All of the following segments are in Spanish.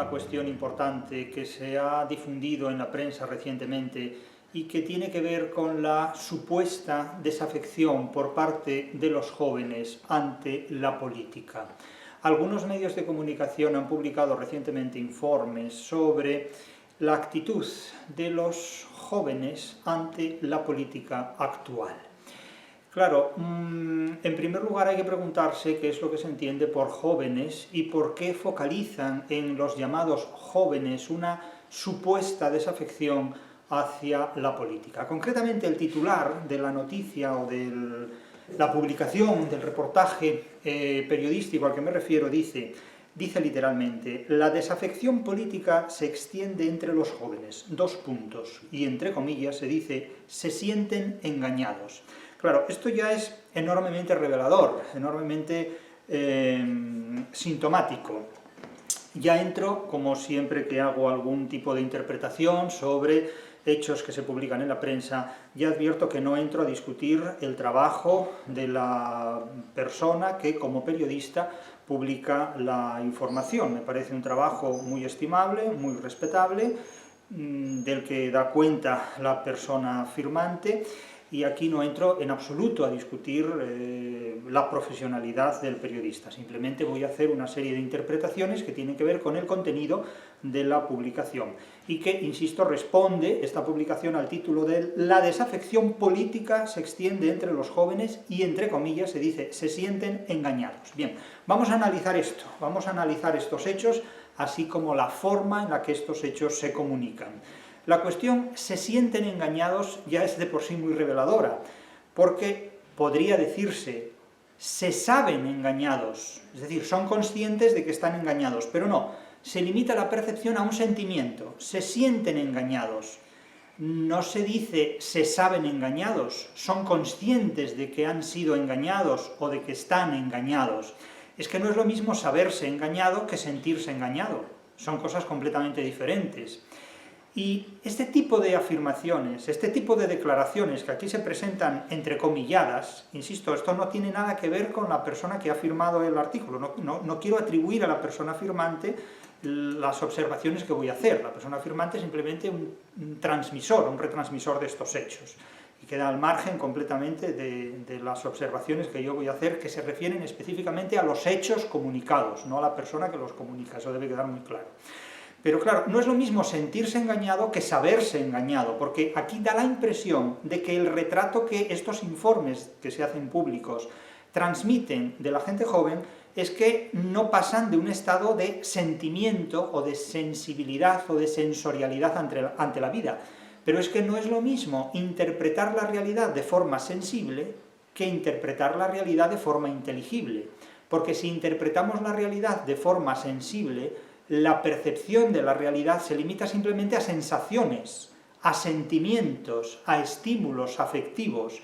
una cuestión importante que se ha difundido en la prensa recientemente y que tiene que ver con la supuesta desafección por parte de los jóvenes ante la política. Algunos medios de comunicación han publicado recientemente informes sobre la actitud de los jóvenes ante la política actual. Claro, en primer lugar hay que preguntarse qué es lo que se entiende por jóvenes y por qué focalizan en los llamados jóvenes una supuesta desafección hacia la política. Concretamente, el titular de la noticia o de la publicación del reportaje periodístico al que me refiero dice literalmente: la desafección política se extiende entre los jóvenes, y entre comillas se dice, se sienten engañados. Claro, esto ya es enormemente revelador, enormemente sintomático. Ya entro, como siempre que hago algún tipo de interpretación sobre hechos que se publican en la prensa, ya advierto que no entro a discutir el trabajo de la persona que, como periodista, publica la información. Me parece un trabajo muy estimable, muy respetable, del que da cuenta la persona firmante, y aquí no entro en absoluto a discutir la profesionalidad del periodista. Simplemente voy a hacer una serie de interpretaciones que tienen que ver con el contenido de la publicación y que, insisto, responde esta publicación al título de «La desafección política se extiende entre los jóvenes» y, entre comillas, se dice «se sienten engañados». Bien, vamos a analizar esto, vamos a analizar estos hechos, así como la forma en la que estos hechos se comunican. La cuestión «se sienten engañados» ya es de por sí muy reveladora, porque podría decirse «se saben engañados», es decir, son conscientes de que están engañados, pero no, se limita la percepción a un sentimiento, se sienten engañados. No se dice «se saben engañados», son conscientes de que han sido engañados o de que están engañados. Es que no es lo mismo saberse engañado que sentirse engañado, son cosas completamente diferentes. Y este tipo de afirmaciones, este tipo de declaraciones que aquí se presentan entrecomilladas, insisto, esto no tiene nada que ver con la persona que ha firmado el artículo, no quiero atribuir a la persona firmante las observaciones que voy a hacer. La persona firmante es simplemente un transmisor, un retransmisor de estos hechos, y queda al margen completamente de las observaciones que yo voy a hacer, que se refieren específicamente a los hechos comunicados, no a la persona que los comunica, eso debe quedar muy claro. Pero claro, no es lo mismo sentirse engañado que saberse engañado, porque aquí da la impresión de que el retrato que estos informes que se hacen públicos transmiten de la gente joven es que no pasan de un estado de sentimiento o de sensibilidad o de sensorialidad ante la vida. Pero es que no es lo mismo interpretar la realidad de forma sensible que interpretar la realidad de forma inteligible. Porque si interpretamos la realidad de forma sensible, la percepción de la realidad se limita simplemente a sensaciones, a sentimientos, a estímulos afectivos.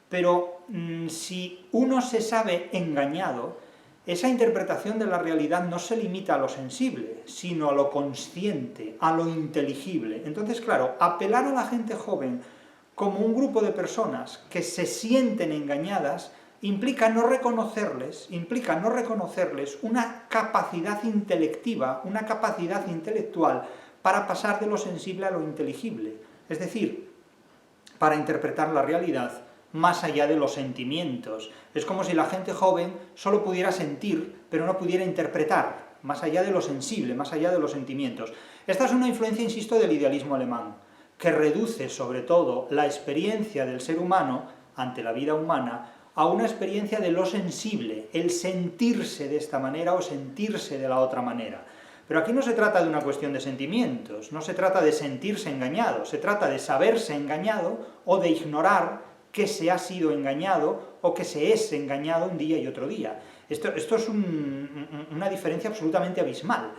Pero si uno se sabe engañado, esa interpretación de la realidad no se limita a lo sensible, sino a lo consciente, a lo inteligible. Entonces, claro, apelar a la gente joven como un grupo de personas que se sienten engañadas implica no reconocerles una capacidad intelectiva, una capacidad intelectual para pasar de lo sensible a lo inteligible, es decir, para interpretar la realidad más allá de los sentimientos. Es como si la gente joven solo pudiera sentir, pero no pudiera interpretar, más allá de lo sensible, más allá de los sentimientos. Esta es una influencia, insisto, del idealismo alemán, que reduce sobre todo la experiencia del ser humano ante la vida humana a una experiencia de lo sensible, el sentirse de esta manera o sentirse de la otra manera. Pero aquí no se trata de una cuestión de sentimientos, no se trata de sentirse engañado, se trata de saberse engañado o de ignorar que se ha sido engañado o que se es engañado un día y otro día. Esto es una diferencia absolutamente abismal.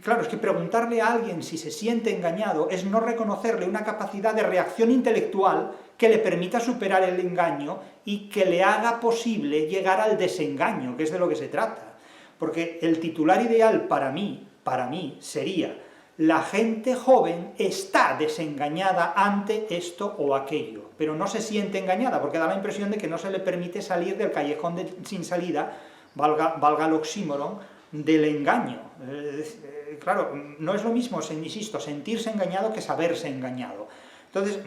Claro, es que preguntarle a alguien si se siente engañado es no reconocerle una capacidad de reacción intelectual que le permita superar el engaño y que le haga posible llegar al desengaño, que es de lo que se trata. Porque el titular ideal para mí sería: la gente joven está desengañada ante esto o aquello, pero no se siente engañada, porque da la impresión de que no se le permite salir del callejón sin salida, valga el oxímoron, del engaño. Claro, no es lo mismo, insisto, sentirse engañado que saberse engañado. Entonces,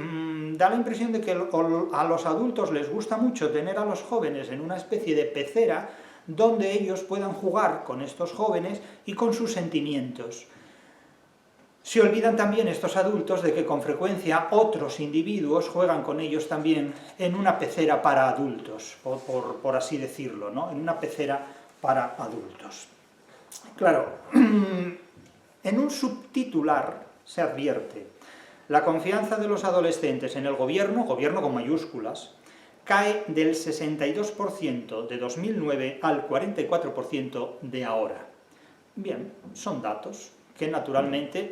da la impresión de que a los adultos les gusta mucho tener a los jóvenes en una especie de pecera donde ellos puedan jugar con estos jóvenes y con sus sentimientos. Se olvidan también estos adultos de que con frecuencia otros individuos juegan con ellos también en una pecera para adultos, por así decirlo, ¿no? En una pecera para adultos. Claro, en un subtitular se advierte: la confianza de los adolescentes en el gobierno con mayúsculas, cae del 62% de 2009 al 44% de ahora. Bien, son datos que naturalmente,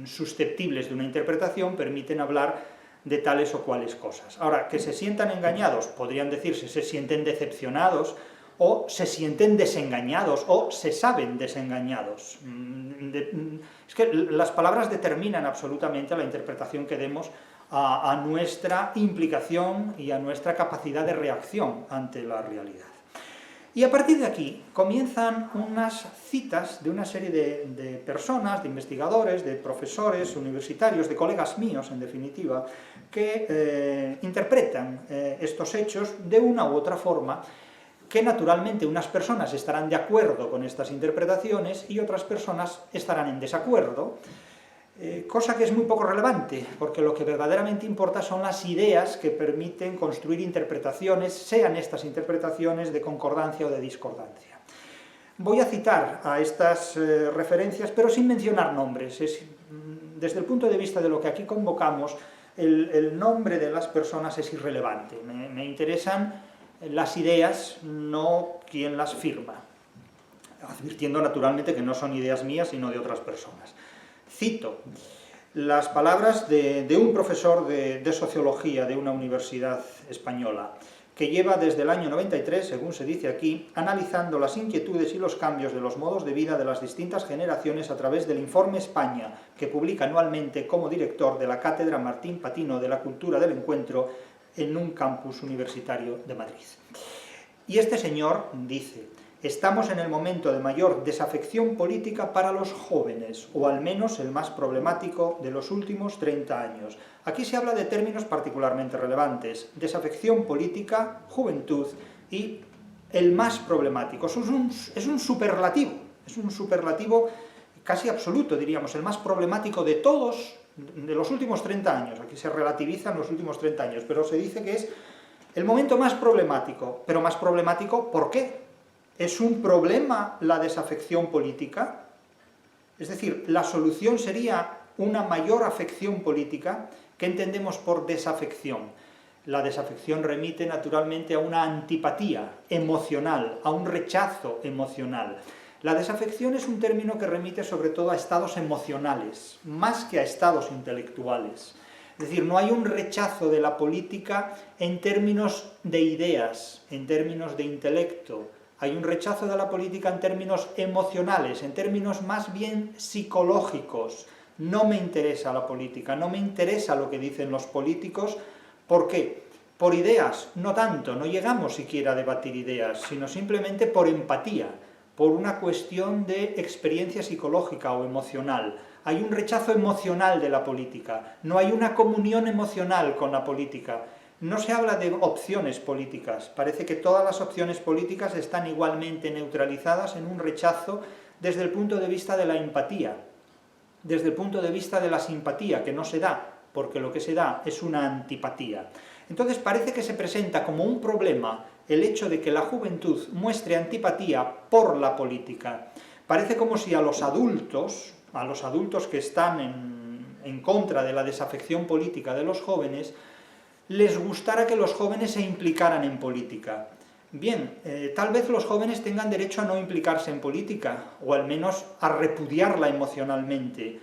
susceptibles de una interpretación, permiten hablar de tales o cuales cosas. Ahora, que se sientan engañados, podrían decirse, se sienten decepcionados, o se sienten desengañados, o se saben desengañados. Es que las palabras determinan absolutamente la interpretación que demos a nuestra implicación y a nuestra capacidad de reacción ante la realidad. Y a partir de aquí comienzan unas citas de una serie de personas, de investigadores, de profesores universitarios, de colegas míos, en definitiva, que interpretan estos hechos de una u otra forma, que naturalmente unas personas estarán de acuerdo con estas interpretaciones y otras personas estarán en desacuerdo, cosa que es muy poco relevante, porque lo que verdaderamente importa son las ideas que permiten construir interpretaciones, sean estas interpretaciones de concordancia o de discordancia. Voy a citar a estas referencias, pero sin mencionar nombres. Desde el punto de vista de lo que aquí convocamos, el nombre de las personas es irrelevante. Me interesan las ideas, no quien las firma, advirtiendo naturalmente que no son ideas mías, sino de otras personas. Cito las palabras de un profesor de sociología de una universidad española, que lleva desde el año 93, según se dice aquí, analizando las inquietudes y los cambios de los modos de vida de las distintas generaciones a través del Informe España, que publica anualmente como director de la Cátedra Martín Patino de la Cultura del Encuentro en un campus universitario de Madrid. Y este señor dice: estamos en el momento de mayor desafección política para los jóvenes, o al menos el más problemático de los últimos 30 años. Aquí se habla de términos particularmente relevantes: desafección política, juventud y el más problemático. Eso es un superlativo casi absoluto, diríamos, el más problemático de todos, de los últimos 30 años. Aquí se relativizan los últimos 30 años, pero se dice que es el momento más problemático. Pero más problemático, ¿por qué? ¿Es un problema la desafección política? Es decir, ¿la solución sería una mayor afección política? ¿Qué entendemos por desafección? La desafección remite naturalmente a una antipatía emocional, a un rechazo emocional. La desafección es un término que remite sobre todo a estados emocionales, más que a estados intelectuales. Es decir, no hay un rechazo de la política en términos de ideas, en términos de intelecto. Hay un rechazo de la política en términos emocionales, en términos más bien psicológicos. No me interesa la política, no me interesa lo que dicen los políticos. ¿Por qué? Por ideas, no tanto, no llegamos siquiera a debatir ideas, sino simplemente por empatía, por una cuestión de experiencia psicológica o emocional. Hay un rechazo emocional de la política, no hay una comunión emocional con la política. No se habla de opciones políticas, parece que todas las opciones políticas están igualmente neutralizadas en un rechazo desde el punto de vista de la empatía, desde el punto de vista de la simpatía, que no se da, porque lo que se da es una antipatía. Entonces parece que se presenta como un problema el hecho de que la juventud muestre antipatía por la política. Parece como si a los adultos que están en contra de la desafección política de los jóvenes, les gustara que los jóvenes se implicaran en política. Bien, tal vez los jóvenes tengan derecho a no implicarse en política, o al menos a repudiarla emocionalmente.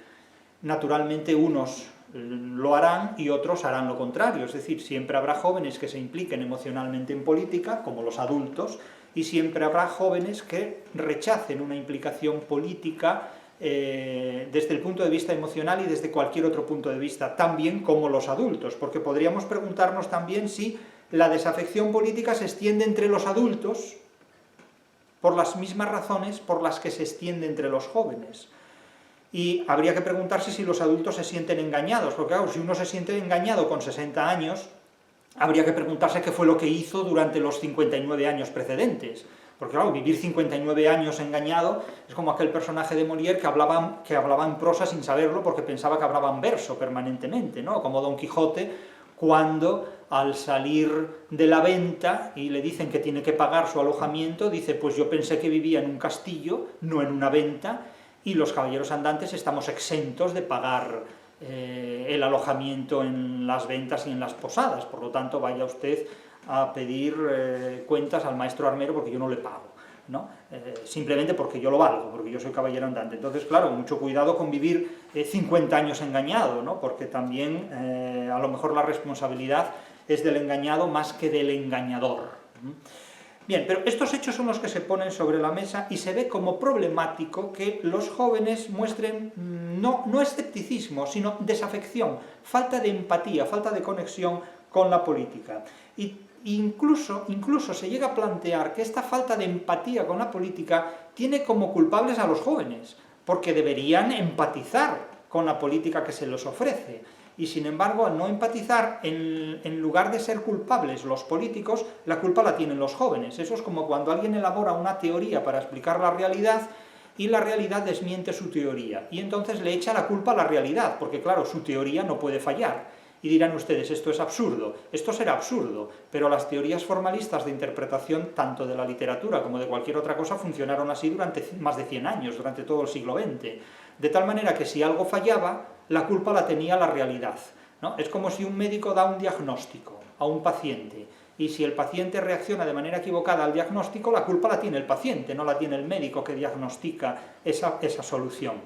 Naturalmente unos lo harán y otros harán lo contrario, es decir, siempre habrá jóvenes que se impliquen emocionalmente en política, como los adultos, y siempre habrá jóvenes que rechacen una implicación política desde el punto de vista emocional y desde cualquier otro punto de vista, también como los adultos, porque podríamos preguntarnos también si la desafección política se extiende entre los adultos por las mismas razones por las que se extiende entre los jóvenes. Y habría que preguntarse si los adultos se sienten engañados, porque claro, si uno se siente engañado con 60 años, habría que preguntarse qué fue lo que hizo durante los 59 años precedentes. Porque claro, vivir 59 años engañado es como aquel personaje de Molière que hablaba en prosa sin saberlo porque pensaba que hablaba en verso permanentemente, ¿no? Como Don Quijote, cuando al salir de la venta y le dicen que tiene que pagar su alojamiento, dice, pues yo pensé que vivía en un castillo, no en una venta, y los caballeros andantes estamos exentos de pagar el alojamiento en las ventas y en las posadas, por lo tanto vaya usted a pedir cuentas al maestro armero porque yo no le pago, ¿no? Simplemente porque yo lo valgo, porque yo soy caballero andante. Entonces, claro, mucho cuidado con vivir 50 años engañado, ¿no? Porque también a lo mejor la responsabilidad es del engañado más que del engañador. Bien, pero estos hechos son los que se ponen sobre la mesa y se ve como problemático que los jóvenes muestren no escepticismo, sino desafección, falta de empatía, falta de conexión con la política. Y incluso se llega a plantear que esta falta de empatía con la política tiene como culpables a los jóvenes, porque deberían empatizar con la política que se les ofrece. Y sin embargo, al no empatizar, en lugar de ser culpables los políticos, la culpa la tienen los jóvenes. Eso es como cuando alguien elabora una teoría para explicar la realidad y la realidad desmiente su teoría. Y entonces le echa la culpa a la realidad, porque claro, su teoría no puede fallar. Y dirán ustedes, esto es absurdo. Esto será absurdo, pero las teorías formalistas de interpretación, tanto de la literatura como de cualquier otra cosa, funcionaron así durante más de 100 años, durante todo el siglo XX. De tal manera que si algo fallaba, la culpa la tenía la realidad, ¿no? Es como si un médico da un diagnóstico a un paciente, y si el paciente reacciona de manera equivocada al diagnóstico, la culpa la tiene el paciente, no la tiene el médico que diagnostica esa solución.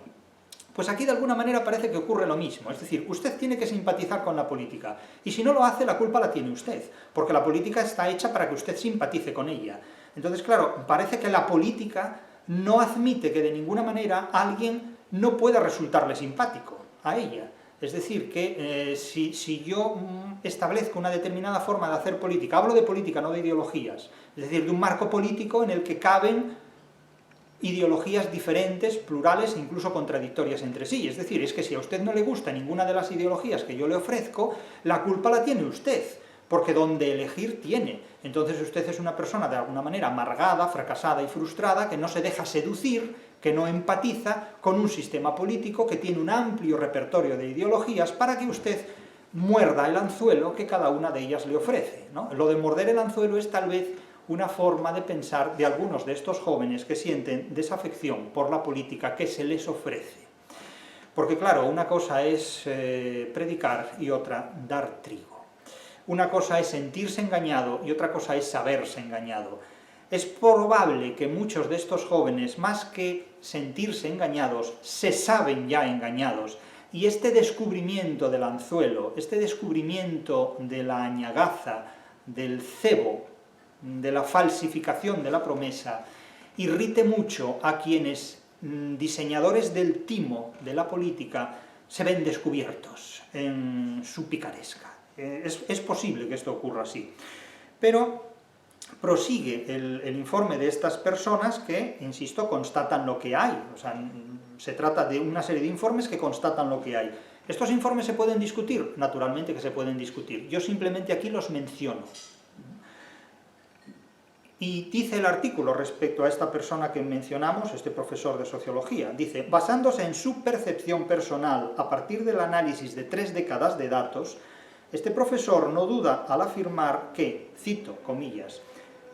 Pues aquí de alguna manera parece que ocurre lo mismo, es decir, usted tiene que simpatizar con la política, y si no lo hace, la culpa la tiene usted, porque la política está hecha para que usted simpatice con ella. Entonces, claro, parece que la política no admite que de ninguna manera alguien no pueda resultarle simpático a ella. Es decir, que si yo establezco una determinada forma de hacer política, hablo de política, no de ideologías, es decir, de un marco político en el que caben ideologías diferentes, plurales e incluso contradictorias entre sí. Es decir, es que si a usted no le gusta ninguna de las ideologías que yo le ofrezco, la culpa la tiene usted, porque donde elegir tiene. Entonces usted es una persona de alguna manera amargada, fracasada y frustrada, que no se deja seducir, que no empatiza con un sistema político que tiene un amplio repertorio de ideologías para que usted muerda el anzuelo que cada una de ellas le ofrece, ¿no? Lo de morder el anzuelo es tal vez una forma de pensar de algunos de estos jóvenes que sienten desafección por la política que se les ofrece. Porque claro, una cosa es predicar y otra dar trigo. Una cosa es sentirse engañado y otra cosa es saberse engañado. Es probable que muchos de estos jóvenes, más que sentirse engañados, se saben ya engañados, y este descubrimiento del anzuelo, este descubrimiento de la añagaza, del cebo, de la falsificación de la promesa, irrite mucho a quienes, diseñadores del timo de la política, se ven descubiertos en su picaresca. Es posible que esto ocurra así. Pero prosigue el informe de estas personas que, insisto, constatan lo que hay. O sea, se trata de una serie de informes que constatan lo que hay. ¿Estos informes se pueden discutir? Naturalmente que se pueden discutir. Yo simplemente aquí los menciono. Y dice el artículo respecto a esta persona que mencionamos, este profesor de sociología, dice, basándose en su percepción personal a partir del análisis de 3 décadas de datos, este profesor no duda al afirmar que, cito, comillas,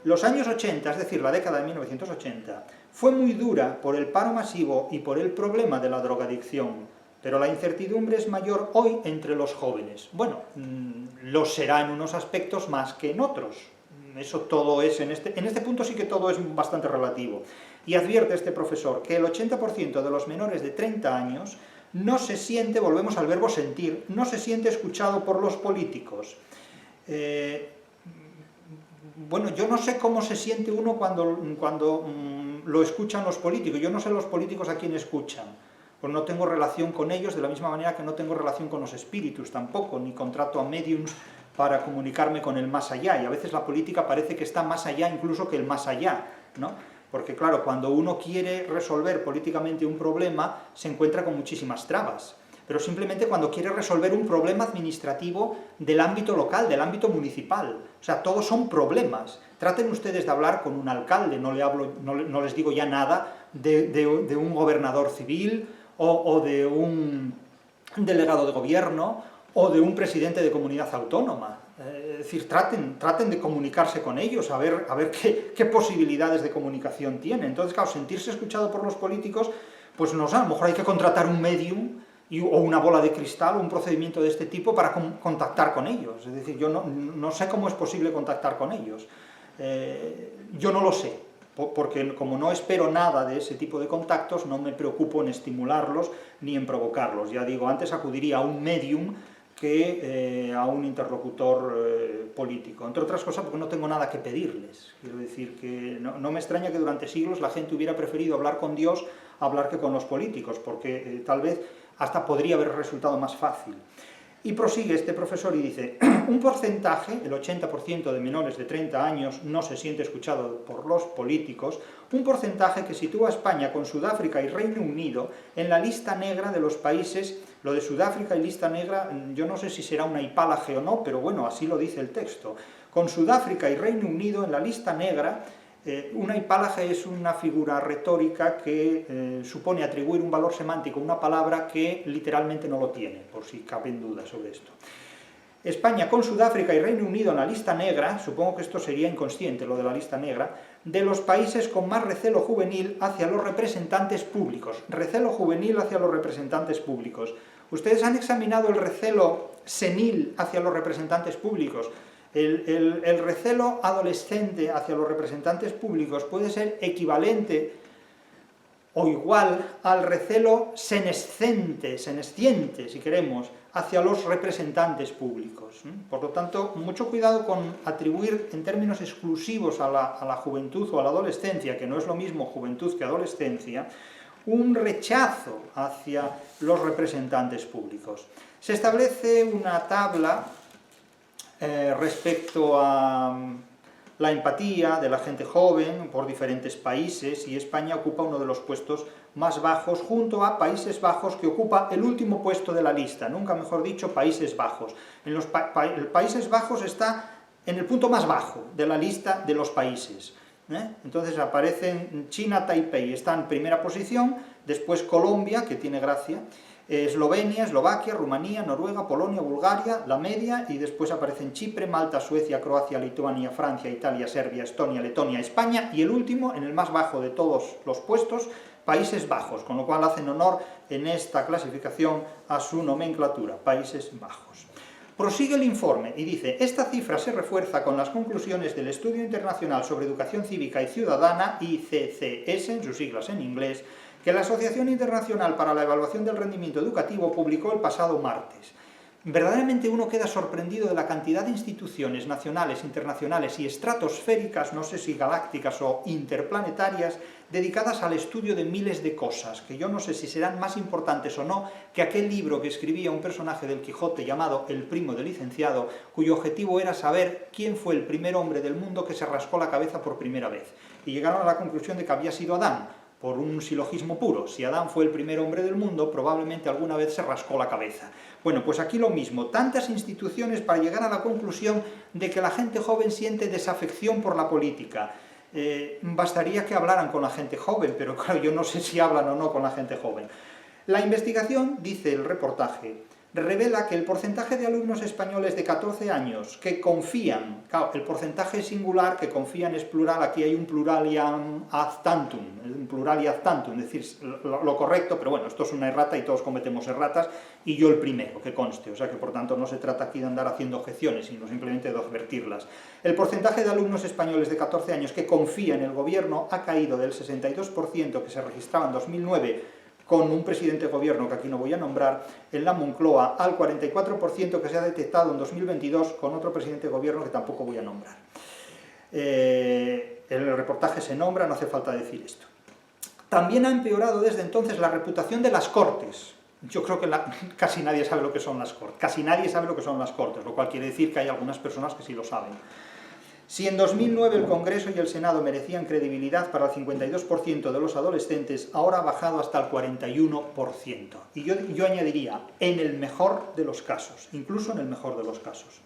los años 80, es decir, la década de 1980, fue muy dura por el paro masivo y por el problema de la drogadicción, pero la incertidumbre es mayor hoy entre los jóvenes. Bueno, lo será en unos aspectos más que en otros. Eso todo es, en este punto sí que todo es bastante relativo. Y advierte este profesor que el 80% de los menores de 30 años no se siente, volvemos al verbo sentir, no se siente escuchado por los políticos. Bueno, yo no sé cómo se siente uno cuando lo escuchan los políticos. Yo no sé los políticos a quién escuchan. Pues no tengo relación con ellos, de la misma manera que no tengo relación con los espíritus tampoco, ni contrato a mediums para comunicarme con el más allá, y a veces la política parece que está más allá incluso que el más allá, ¿no? Porque claro, cuando uno quiere resolver políticamente un problema, se encuentra con muchísimas trabas. Pero simplemente cuando quiere resolver un problema administrativo del ámbito local, del ámbito municipal. O sea, todos son problemas. Traten ustedes de hablar con un alcalde, no les digo ya nada de un gobernador civil, o de un delegado de gobierno, o de un presidente de comunidad autónoma. Es decir, traten de comunicarse con ellos, a ver qué posibilidades de comunicación tienen. Entonces, claro, sentirse escuchado por los políticos, pues no sé, a lo mejor hay que contratar un medium o una bola de cristal o un procedimiento de este tipo para contactar con ellos. Es decir, yo no sé cómo es posible contactar con ellos. Yo no lo sé, porque como no espero nada de ese tipo de contactos, no me preocupo en estimularlos ni en provocarlos. Ya digo, antes acudiría a un medium que a un interlocutor político. Entre otras cosas porque no tengo nada que pedirles. Quiero decir que no me extraña que durante siglos la gente hubiera preferido hablar con Dios a hablar que con los políticos, porque tal vez hasta podría haber resultado más fácil. Y prosigue este profesor y dice, un porcentaje, el 80% de menores de 30 años no se siente escuchado por los políticos, un porcentaje que sitúa a España con Sudáfrica y Reino Unido en la lista negra de los países. Lo de Sudáfrica y lista negra, yo no sé si será una hipálaje o no, pero bueno, así lo dice el texto. Con Sudáfrica y Reino Unido en la lista negra. Una hipálaje es una figura retórica que supone atribuir un valor semántico a una palabra que literalmente no lo tiene, por si caben dudas sobre esto. España con Sudáfrica y Reino Unido en la lista negra, supongo que esto sería inconsciente, lo de la lista negra, de los países con más recelo juvenil hacia los representantes públicos. Recelo juvenil hacia los representantes públicos. ¿Ustedes han examinado el recelo senil hacia los representantes públicos? El recelo adolescente hacia los representantes públicos puede ser equivalente o igual al recelo senesciente, si queremos, hacia los representantes públicos. Por lo tanto, mucho cuidado con atribuir en términos exclusivos a la juventud o a la adolescencia, que no es lo mismo juventud que adolescencia, un rechazo hacia los representantes públicos. Se establece una tabla respecto a la empatía de la gente joven por diferentes países, y España ocupa uno de los puestos más bajos, junto a Países Bajos, que ocupa el último puesto de la lista, nunca mejor dicho, Países Bajos. El Países Bajos está en el punto más bajo de la lista de los países. Entonces aparecen China, Taipei, está en primera posición, después Colombia, que tiene gracia, Eslovenia, Eslovaquia, Rumanía, Noruega, Polonia, Bulgaria, la media, y después aparecen Chipre, Malta, Suecia, Croacia, Lituania, Francia, Italia, Serbia, Estonia, Letonia, España, y el último, en el más bajo de todos los puestos, Países Bajos, con lo cual hacen honor en esta clasificación a su nomenclatura, Países Bajos. Prosigue el informe y dice, esta cifra se refuerza con las conclusiones del Estudio Internacional sobre Educación Cívica y Ciudadana, ICCS, en sus siglas en inglés, que la Asociación Internacional para la Evaluación del Rendimiento Educativo publicó el pasado martes. Verdaderamente uno queda sorprendido de la cantidad de instituciones nacionales, internacionales y estratosféricas, no sé si galácticas o interplanetarias, dedicadas al estudio de miles de cosas, que yo no sé si serán más importantes o no que aquel libro que escribía un personaje del Quijote llamado El primo del licenciado, cuyo objetivo era saber quién fue el primer hombre del mundo que se rascó la cabeza por primera vez. Y llegaron a la conclusión de que había sido Adán, por un silogismo puro. Si Adán fue el primer hombre del mundo, probablemente alguna vez se rascó la cabeza. Bueno, pues aquí lo mismo, tantas instituciones para llegar a la conclusión de que la gente joven siente desafección por la política. Bastaría que hablaran con la gente joven, pero claro, yo no sé si hablan o no con la gente joven. La investigación, dice el reportaje, revela que el porcentaje de alumnos españoles de 14 años que confían, claro, el porcentaje singular, que confían es plural, aquí hay un pluraliam ad tantum, es decir, lo correcto, pero bueno, esto es una errata y todos cometemos erratas, y yo el primero, que conste, o sea que por tanto no se trata aquí de andar haciendo objeciones, sino simplemente de advertirlas. El porcentaje de alumnos españoles de 14 años que confía en el gobierno ha caído del 62% que se registraba en 2009 con un presidente de gobierno que aquí no voy a nombrar, en la Moncloa, al 44% que se ha detectado en 2022 con otro presidente de gobierno que tampoco voy a nombrar. El reportaje se nombra, no hace falta decir esto. También ha empeorado desde entonces la reputación de las Cortes. Yo creo que casi nadie sabe lo que son las Cortes, lo cual quiere decir que hay algunas personas que sí lo saben. Si en 2009 el Congreso y el Senado merecían credibilidad para el 52% de los adolescentes, ahora ha bajado hasta el 41%. Y yo añadiría, en el mejor de los casos, incluso en el mejor de los casos.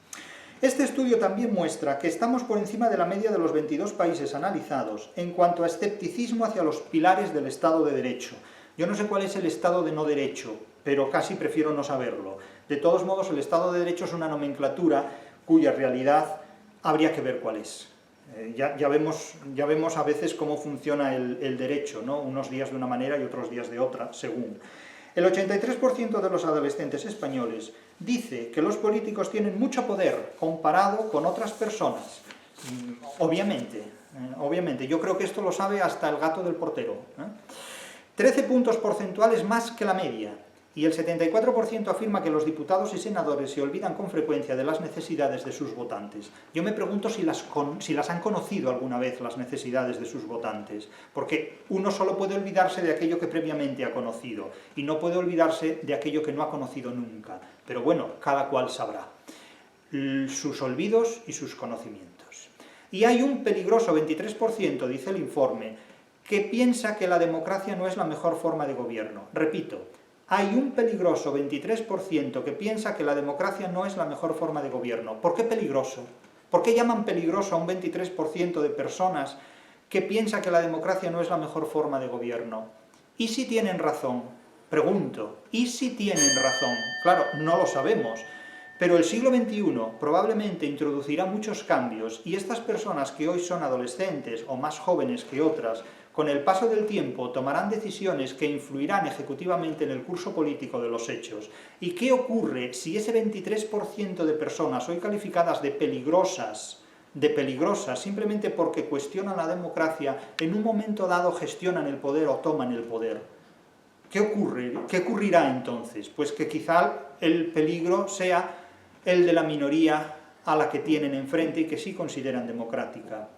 Este estudio también muestra que estamos por encima de la media de los 22 países analizados en cuanto a escepticismo hacia los pilares del Estado de Derecho. Yo no sé cuál es el Estado de no derecho, pero casi prefiero no saberlo. De todos modos, el Estado de Derecho es una nomenclatura cuya realidad habría que ver cuál es. Ya vemos a veces cómo funciona el derecho, ¿no? Unos días de una manera y otros días de otra, según. El 83% de los adolescentes españoles dice que los políticos tienen mucho poder comparado con otras personas. Obviamente, yo creo que esto lo sabe hasta el gato del portero. 13 puntos porcentuales más que la media. Y el 74% afirma que los diputados y senadores se olvidan con frecuencia de las necesidades de sus votantes. Yo me pregunto si las han conocido alguna vez, las necesidades de sus votantes, porque uno solo puede olvidarse de aquello que previamente ha conocido, y no puede olvidarse de aquello que no ha conocido nunca. Pero bueno, cada cual sabrá sus olvidos y sus conocimientos. Y hay un peligroso 23%, dice el informe, que piensa que la democracia no es la mejor forma de gobierno. Repito, hay un peligroso 23% que piensa que la democracia no es la mejor forma de gobierno. ¿Por qué peligroso? ¿Por qué llaman peligroso a un 23% de personas que piensa que la democracia no es la mejor forma de gobierno? ¿Y si tienen razón? Pregunto, ¿y si tienen razón? Claro, no lo sabemos, pero el siglo XXI probablemente introducirá muchos cambios y estas personas que hoy son adolescentes o más jóvenes que otras, con el paso del tiempo tomarán decisiones que influirán ejecutivamente en el curso político de los hechos. ¿Y qué ocurre si ese 23% de personas hoy calificadas de peligrosas, simplemente porque cuestionan la democracia, en un momento dado gestionan el poder o toman el poder? ¿Qué ocurre? ¿Qué ocurrirá entonces? Pues que quizá el peligro sea el de la minoría a la que tienen enfrente y que sí consideran democrática.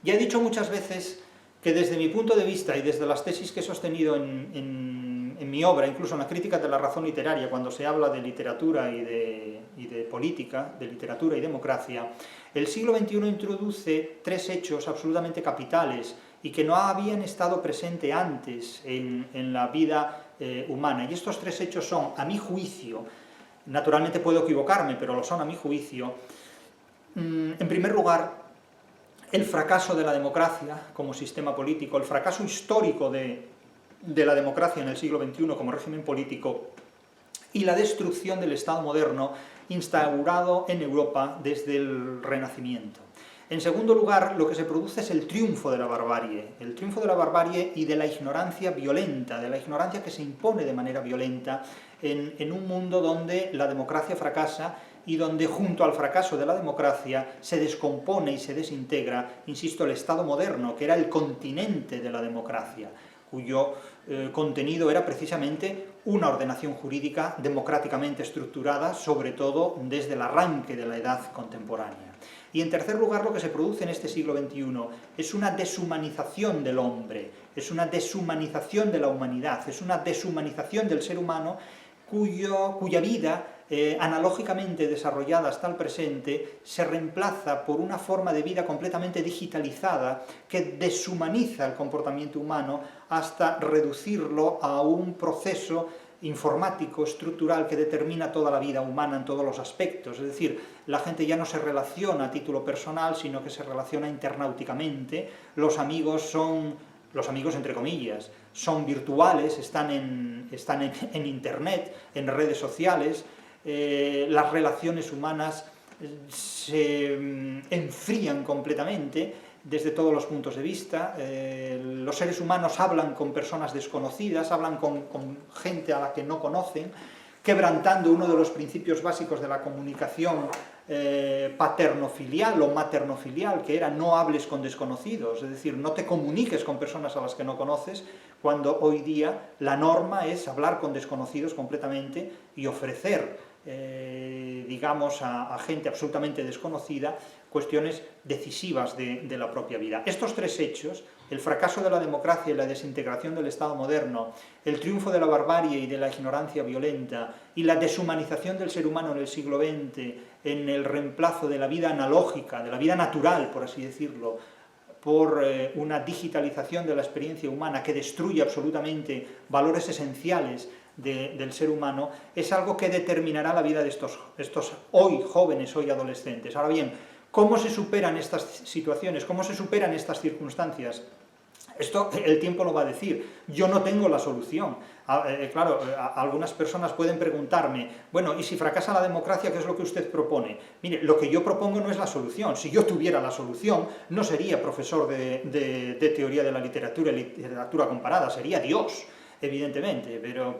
Ya he dicho muchas veces que desde mi punto de vista y desde las tesis que he sostenido en mi obra, incluso en la crítica de la razón literaria, cuando se habla de literatura y de política, de literatura y democracia, el siglo XXI introduce tres hechos absolutamente capitales y que no habían estado presentes antes en la vida humana. Y estos tres hechos son, a mi juicio, naturalmente puedo equivocarme, pero lo son a mi juicio, en primer lugar, el fracaso de la democracia como sistema político, el fracaso histórico de la democracia en el siglo XXI como régimen político y la destrucción del Estado moderno instaurado en Europa desde el Renacimiento. En segundo lugar, lo que se produce es el triunfo de la barbarie y de la ignorancia violenta, de la ignorancia que se impone de manera violenta en un mundo donde la democracia fracasa y donde junto al fracaso de la democracia se descompone y se desintegra, insisto, el Estado moderno, que era el continente de la democracia, cuyo contenido era precisamente una ordenación jurídica democráticamente estructurada, sobre todo desde el arranque de la edad contemporánea. Y en tercer lugar, lo que se produce en este siglo XXI es una deshumanización del hombre, es una deshumanización de la humanidad, es una deshumanización del ser humano cuya vida, analógicamente desarrollada hasta el presente, se reemplaza por una forma de vida completamente digitalizada que deshumaniza el comportamiento humano hasta reducirlo a un proceso informático, estructural, que determina toda la vida humana en todos los aspectos. Es decir, la gente ya no se relaciona a título personal, sino que se relaciona internauticamente. Los amigos entre comillas, son virtuales, están en internet, en redes sociales. Las relaciones humanas se enfrían completamente desde todos los puntos de vista. Los seres humanos hablan con personas desconocidas, hablan con gente a la que no conocen, quebrantando uno de los principios básicos de la comunicación paternofilial o maternofilial, que era no hables con desconocidos, es decir, no te comuniques con personas a las que no conoces, cuando hoy día la norma es hablar con desconocidos completamente y ofrecer digamos, a gente absolutamente desconocida, cuestiones decisivas de la propia vida. Estos tres hechos, el fracaso de la democracia y la desintegración del Estado moderno, el triunfo de la barbarie y de la ignorancia violenta, y la deshumanización del ser humano en el siglo XX, en el reemplazo de la vida analógica, de la vida natural, por así decirlo, por una digitalización de la experiencia humana que destruye absolutamente valores esenciales del ser humano, es algo que determinará la vida de estos hoy jóvenes, hoy adolescentes. Ahora bien, ¿cómo se superan estas situaciones? ¿Cómo se superan estas circunstancias? Esto el tiempo lo va a decir. Yo no tengo la solución. Claro, algunas personas pueden preguntarme, bueno, ¿y si fracasa la democracia, qué es lo que usted propone? Mire, lo que yo propongo no es la solución. Si yo tuviera la solución, no sería profesor de teoría de la literatura y literatura comparada, sería Dios, evidentemente, pero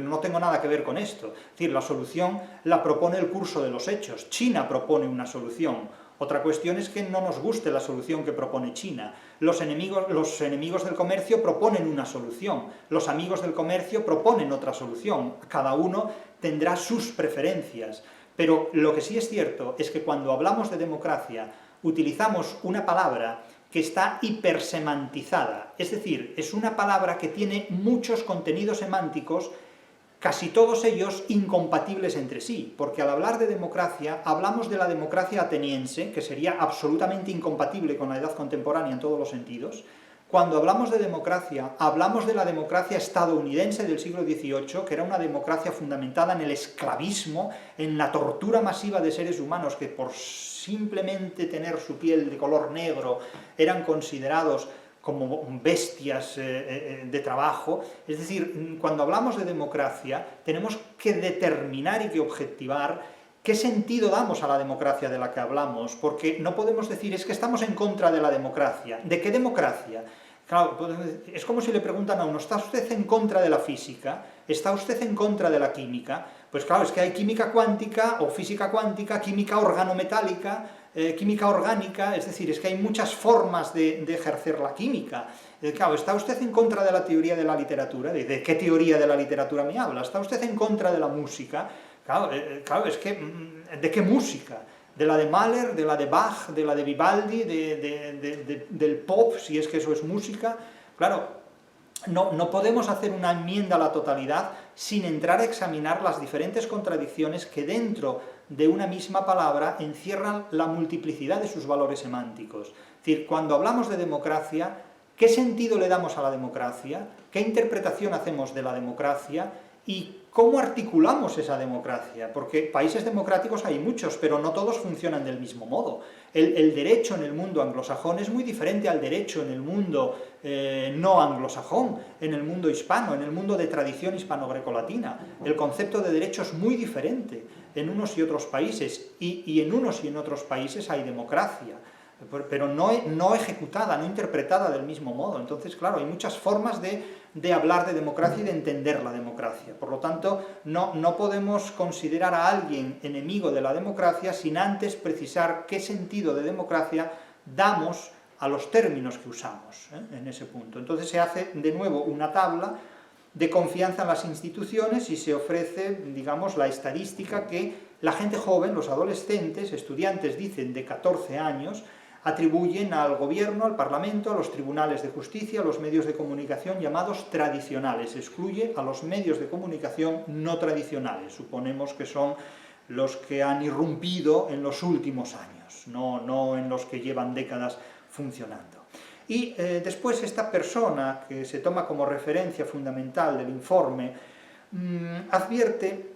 no tengo nada que ver con esto. Es decir, la solución la propone el curso de los hechos. China propone una solución. Otra cuestión es que no nos guste la solución que propone China. Los enemigos del comercio proponen una solución, los amigos del comercio proponen otra solución. Cada uno tendrá sus preferencias. Pero lo que sí es cierto es que cuando hablamos de democracia utilizamos una palabra que está hipersemantizada, es decir, es una palabra que tiene muchos contenidos semánticos, casi todos ellos incompatibles entre sí, porque al hablar de democracia, hablamos de la democracia ateniense, que sería absolutamente incompatible con la edad contemporánea en todos los sentidos. Cuando hablamos de democracia, hablamos de la democracia estadounidense del siglo XVIII, que era una democracia fundamentada en el esclavismo, en la tortura masiva de seres humanos que por simplemente tener su piel de color negro eran considerados como bestias de trabajo. Es decir, cuando hablamos de democracia, tenemos que determinar y que objetivar qué sentido damos a la democracia de la que hablamos, porque no podemos decir, es que estamos en contra de la democracia. ¿De qué democracia? Claro, es como si le preguntan a uno, ¿está usted en contra de la física? ¿Está usted en contra de la química? Pues claro, es que hay química cuántica o física cuántica, química organometálica, química orgánica, es decir, es que hay muchas formas de ejercer la química. Claro, ¿está usted en contra de la teoría de la literatura? ¿De qué teoría de la literatura me habla? ¿Está usted en contra de la música? Claro, es que, ¿de qué música? ¿De la de Mahler, de la de Bach, de la de Vivaldi, del pop, si es que eso es música? Claro, no podemos hacer una enmienda a la totalidad sin entrar a examinar las diferentes contradicciones que dentro de una misma palabra encierran la multiplicidad de sus valores semánticos. Es decir, cuando hablamos de democracia, ¿qué sentido le damos a la democracia? ¿Qué interpretación hacemos de la democracia? ¿Y cómo articulamos esa democracia? Porque países democráticos hay muchos, pero no todos funcionan del mismo modo. El derecho en el mundo anglosajón es muy diferente al derecho en el mundo no anglosajón, en el mundo hispano, en el mundo de tradición hispano-grecolatina. El concepto de derecho es muy diferente en unos y otros países, y en unos y en otros países hay democracia, pero no ejecutada, no interpretada del mismo modo. Entonces, claro, hay muchas formas de hablar de democracia y de entender la democracia. Por lo tanto, no podemos considerar a alguien enemigo de la democracia sin antes precisar qué sentido de democracia damos a los términos que usamos en ese punto. Entonces se hace de nuevo una tabla de confianza en las instituciones y se ofrece, digamos, la estadística que la gente joven, los adolescentes, estudiantes, dicen de 14 años, atribuyen al gobierno, al parlamento, a los tribunales de justicia, a los medios de comunicación llamados tradicionales. Excluye a los medios de comunicación no tradicionales. Suponemos que son los que han irrumpido en los últimos años, no en los que llevan décadas funcionando. Y después esta persona, que se toma como referencia fundamental del informe, advierte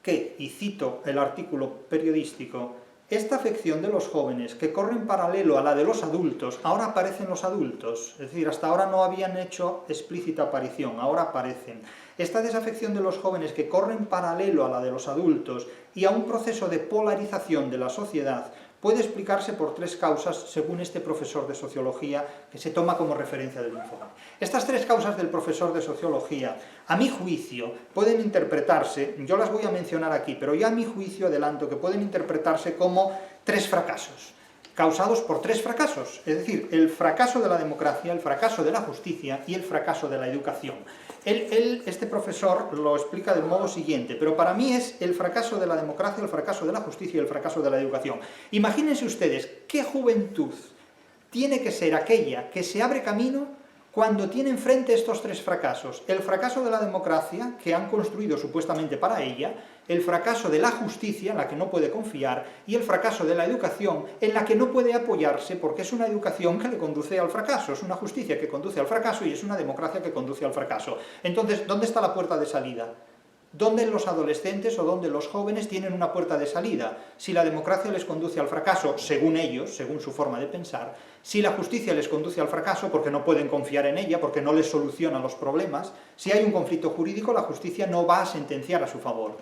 que, y cito el artículo periodístico, esta afección de los jóvenes, que corre en paralelo a la de los adultos, ahora aparecen los adultos, es decir, hasta ahora no habían hecho explícita aparición, ahora aparecen. Esta desafección de los jóvenes que corre en paralelo a la de los adultos y a un proceso de polarización de la sociedad puede explicarse por tres causas, según este profesor de sociología, que se toma como referencia del informe. Estas tres causas del profesor de sociología, a mi juicio, pueden interpretarse, yo las voy a mencionar aquí, pero ya a mi juicio adelanto que pueden interpretarse como tres fracasos, causados por tres fracasos, es decir, el fracaso de la democracia, el fracaso de la justicia y el fracaso de la educación. Este profesor lo explica del modo siguiente, pero para mí es el fracaso de la democracia, el fracaso de la justicia y el fracaso de la educación. Imagínense ustedes qué juventud tiene que ser aquella que se abre camino cuando tiene enfrente estos tres fracasos: el fracaso de la democracia, que han construido supuestamente para ella, el fracaso de la justicia, en la que no puede confiar, y el fracaso de la educación, en la que no puede apoyarse porque es una educación que le conduce al fracaso, es una justicia que conduce al fracaso y es una democracia que conduce al fracaso. Entonces, ¿dónde está la puerta de salida? ¿Dónde los adolescentes o dónde los jóvenes tienen una puerta de salida? Si la democracia les conduce al fracaso, según ellos, según su forma de pensar, si la justicia les conduce al fracaso porque no pueden confiar en ella, porque no les soluciona los problemas, si hay un conflicto jurídico, la justicia no va a sentenciar a su favor.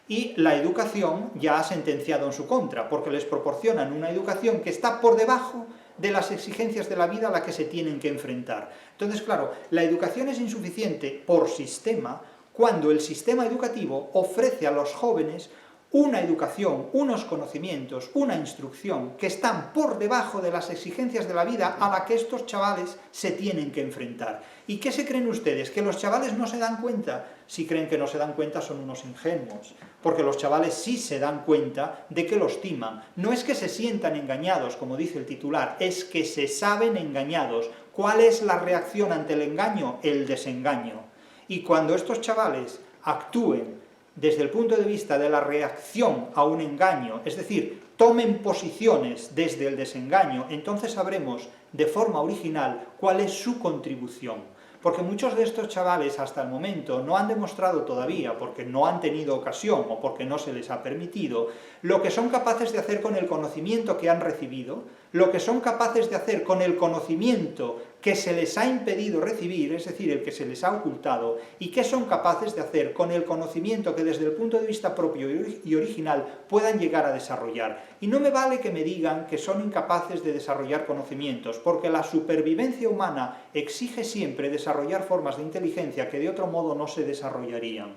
Y la educación ya ha sentenciado en su contra, porque les proporcionan una educación que está por debajo de las exigencias de la vida a la que se tienen que enfrentar. Entonces, claro, la educación es insuficiente por sistema, cuando el sistema educativo ofrece a los jóvenes una educación, unos conocimientos, una instrucción que están por debajo de las exigencias de la vida a la que estos chavales se tienen que enfrentar. ¿Y qué se creen ustedes? ¿Que los chavales no se dan cuenta? Si creen que no se dan cuenta son unos ingenuos, porque los chavales sí se dan cuenta de que los timan. No es que se sientan engañados, como dice el titular, es que se saben engañados. ¿Cuál es la reacción ante el engaño? El desengaño. Y cuando estos chavales actúen desde el punto de vista de la reacción a un engaño, es decir, tomen posiciones desde el desengaño, entonces sabremos de forma original cuál es su contribución. Porque muchos de estos chavales hasta el momento no han demostrado todavía, porque no han tenido ocasión o porque no se les ha permitido, lo que son capaces de hacer con el conocimiento que han recibido, lo que son capaces de hacer con el conocimiento que se les ha impedido recibir, es decir, el que se les ha ocultado, y qué son capaces de hacer con el conocimiento que desde el punto de vista propio y original puedan llegar a desarrollar. Y no me vale que me digan que son incapaces de desarrollar conocimientos, porque la supervivencia humana exige siempre desarrollar formas de inteligencia que de otro modo no se desarrollarían.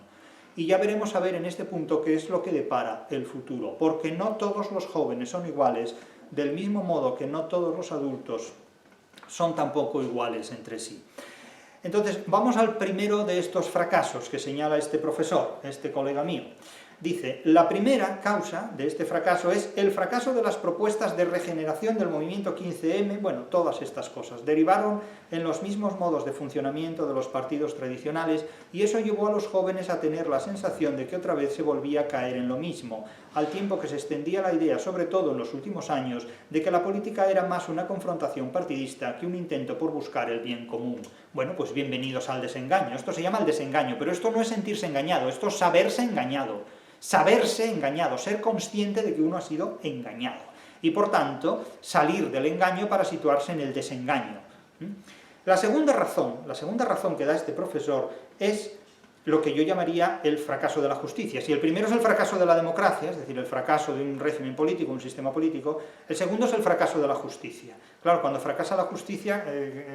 Y ya veremos a ver en este punto qué es lo que depara el futuro, porque no todos los jóvenes son iguales, del mismo modo que no todos los adultos son tampoco iguales entre sí. Entonces, vamos al primero de estos fracasos que señala este profesor, este colega mío. Dice, la primera causa de este fracaso es el fracaso de las propuestas de regeneración del movimiento 15M, bueno, todas estas cosas, derivaron en los mismos modos de funcionamiento de los partidos tradicionales y eso llevó a los jóvenes a tener la sensación de que otra vez se volvía a caer en lo mismo, al tiempo que se extendía la idea, sobre todo en los últimos años, de que la política era más una confrontación partidista que un intento por buscar el bien común. Bueno, pues bienvenidos al desengaño, esto se llama el desengaño, pero esto no es sentirse engañado, esto es saberse engañado. Saberse engañado, ser consciente de que uno ha sido engañado. Y por tanto, salir del engaño para situarse en el desengaño. La segunda razón que da este profesor es lo que yo llamaría el fracaso de la justicia. Si el primero es el fracaso de la democracia, es decir, el fracaso de un régimen político, un sistema político, el segundo es el fracaso de la justicia. Claro, cuando fracasa la justicia,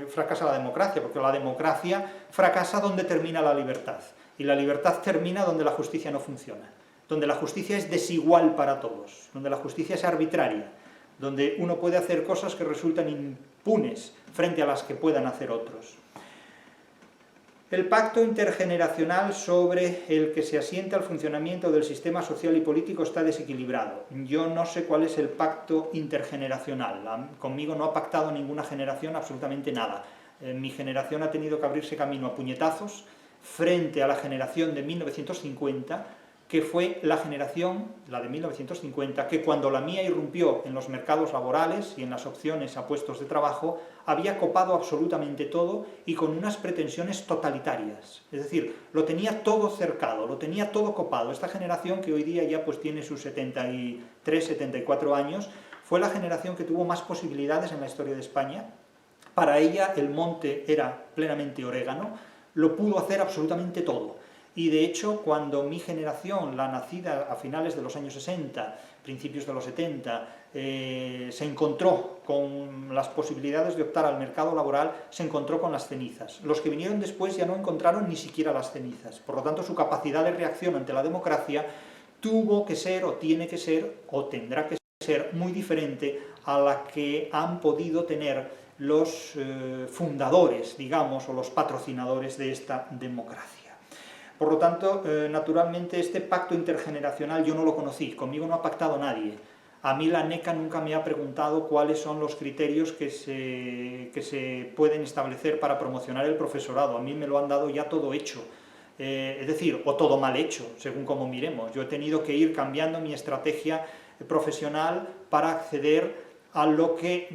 fracasa la democracia, porque la democracia fracasa donde termina la libertad. Y la libertad termina donde la justicia no funciona. Donde la justicia es desigual para todos, donde la justicia es arbitraria, donde uno puede hacer cosas que resultan impunes frente a las que puedan hacer otros. El pacto intergeneracional sobre el que se asienta el funcionamiento del sistema social y político está desequilibrado. Yo no sé cuál es el pacto intergeneracional. Conmigo no ha pactado ninguna generación absolutamente nada. Mi generación ha tenido que abrirse camino a puñetazos frente a la generación de 1950, que fue la generación, la de 1950, que cuando la mía irrumpió en los mercados laborales y en las opciones a puestos de trabajo, había copado absolutamente todo y con unas pretensiones totalitarias. Es decir, lo tenía todo cercado, lo tenía todo copado. Esta generación, que hoy día ya pues tiene sus 73, 74 años, fue la generación que tuvo más posibilidades en la historia de España. Para ella el monte era plenamente orégano, lo pudo hacer absolutamente todo. Y de hecho, cuando mi generación, la nacida a finales de los años 60, principios de los 70, se encontró con las posibilidades de optar al mercado laboral, se encontró con las cenizas. Los que vinieron después ya no encontraron ni siquiera las cenizas. Por lo tanto, su capacidad de reacción ante la democracia tuvo que ser, o tiene que ser, o tendrá que ser muy diferente a la que han podido tener los fundadores, digamos, o los patrocinadores de esta democracia. Por lo tanto, naturalmente, este pacto intergeneracional yo no lo conocí, conmigo no ha pactado nadie. A mí la NECA nunca me ha preguntado cuáles son los criterios que se pueden establecer para promocionar el profesorado. A mí me lo han dado ya todo hecho. Es decir, o todo mal hecho, según como miremos. Yo he tenido que ir cambiando mi estrategia profesional para acceder a lo que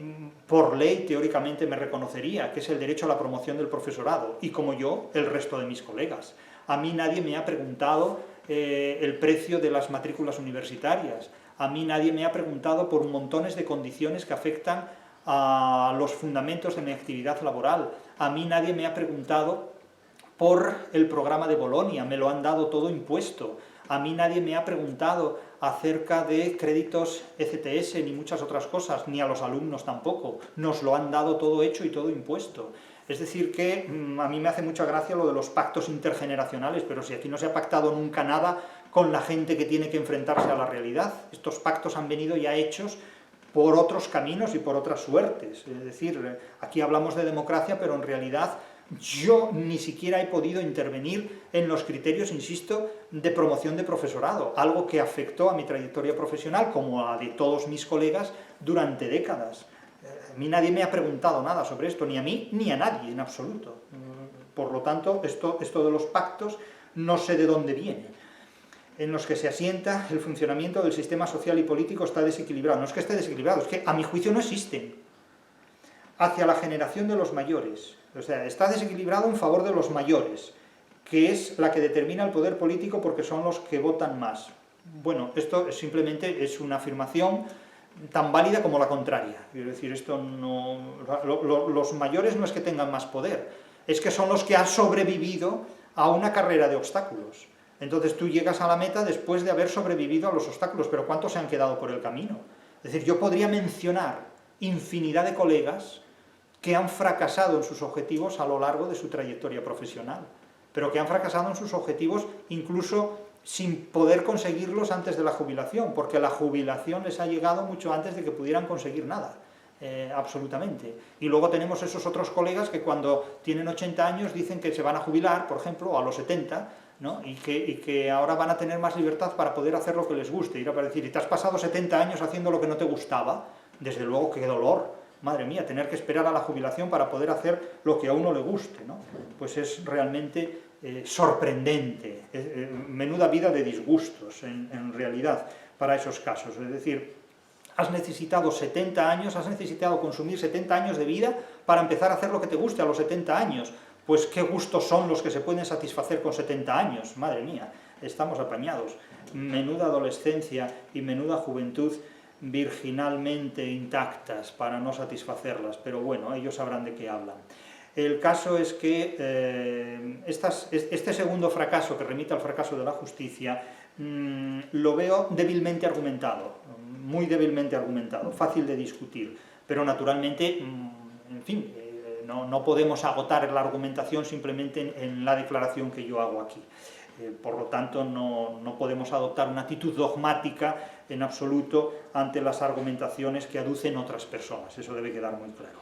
por ley teóricamente me reconocería, que es el derecho a la promoción del profesorado, y como yo, el resto de mis colegas. A mí nadie me ha preguntado el precio de las matrículas universitarias. A mí nadie me ha preguntado por montones de condiciones que afectan a los fundamentos de mi actividad laboral. A mí nadie me ha preguntado por el programa de Bolonia, me lo han dado todo impuesto. A mí nadie me ha preguntado acerca de créditos ECTS ni muchas otras cosas, ni a los alumnos tampoco. Nos lo han dado todo hecho y todo impuesto. Es decir que a mí me hace mucha gracia lo de los pactos intergeneracionales, pero si aquí no se ha pactado nunca nada con la gente que tiene que enfrentarse a la realidad. Estos pactos han venido ya hechos por otros caminos y por otras suertes. Es decir, aquí hablamos de democracia, pero en realidad yo ni siquiera he podido intervenir en los criterios, insisto, de promoción de profesorado, algo que afectó a mi trayectoria profesional, como a de todos mis colegas, durante décadas. A mí nadie me ha preguntado nada sobre esto, ni a mí ni a nadie en absoluto. Por lo tanto, esto de los pactos no sé de dónde viene. En los que se asienta el funcionamiento del sistema social y político está desequilibrado. No es que esté desequilibrado, es que a mi juicio no existen. Hacia la generación de los mayores. O sea, está desequilibrado en favor de los mayores, que es la que determina el poder político porque son los que votan más. Bueno, esto simplemente es una afirmación tan válida como la contraria. Quiero decir, esto no, los mayores no es que tengan más poder, es que son los que han sobrevivido a una carrera de obstáculos. Entonces tú llegas a la meta después de haber sobrevivido a los obstáculos, pero ¿cuántos se han quedado por el camino? Es decir, yo podría mencionar infinidad de colegas que han fracasado en sus objetivos a lo largo de su trayectoria profesional, pero que han fracasado en sus objetivos incluso sin poder conseguirlos antes de la jubilación, porque la jubilación les ha llegado mucho antes de que pudieran conseguir nada, absolutamente. Y luego tenemos esos otros colegas que cuando tienen 80 años dicen que se van a jubilar, por ejemplo, o a los 70, ¿no? y que ahora van a tener más libertad para poder hacer lo que les guste. Y para decir, ¿y te has pasado 70 años haciendo lo que no te gustaba? Desde luego, qué dolor. Madre mía, tener que esperar a la jubilación para poder hacer lo que a uno le guste, ¿no? Pues es realmente sorprendente, menuda vida de disgustos en realidad para esos casos. Es decir, has necesitado 70 años, has necesitado consumir 70 años de vida para empezar a hacer lo que te guste a los 70 años. Pues qué gustos son los que se pueden satisfacer con 70 años, madre mía, estamos apañados. Menuda adolescencia y menuda juventud virginalmente intactas para no satisfacerlas, pero bueno, ellos sabrán de qué hablan. El caso es que este segundo fracaso, que remite al fracaso de la justicia, lo veo débilmente argumentado, muy débilmente argumentado, fácil de discutir, pero naturalmente, en fin, no podemos agotar la argumentación simplemente en la declaración que yo hago aquí. Por lo tanto, no podemos adoptar una actitud dogmática en absoluto ante las argumentaciones que aducen otras personas, eso debe quedar muy claro.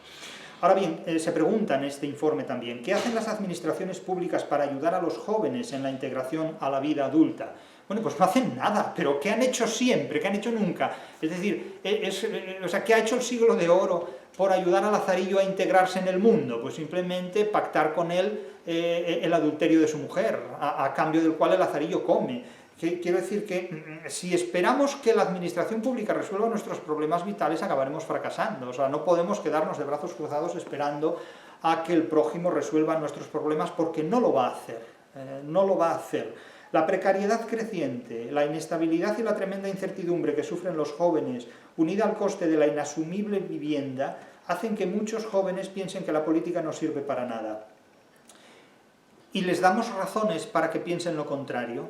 Ahora bien, se pregunta en este informe también, ¿qué hacen las administraciones públicas para ayudar a los jóvenes en la integración a la vida adulta? Bueno, pues no hacen nada, pero ¿qué han hecho siempre? ¿Qué han hecho nunca? Es decir, ¿qué ha hecho el siglo de oro por ayudar a Lazarillo a integrarse en el mundo? Pues simplemente pactar con él el adulterio de su mujer, a cambio del cual el Lazarillo come. Quiero decir que si esperamos que la administración pública resuelva nuestros problemas vitales, acabaremos fracasando. O sea, no podemos quedarnos de brazos cruzados esperando a que el prójimo resuelva nuestros problemas, porque no lo va a hacer. No lo va a hacer. La precariedad creciente, la inestabilidad y la tremenda incertidumbre que sufren los jóvenes, unida al coste de la inasumible vivienda, hacen que muchos jóvenes piensen que la política no sirve para nada. Y les damos razones para que piensen lo contrario.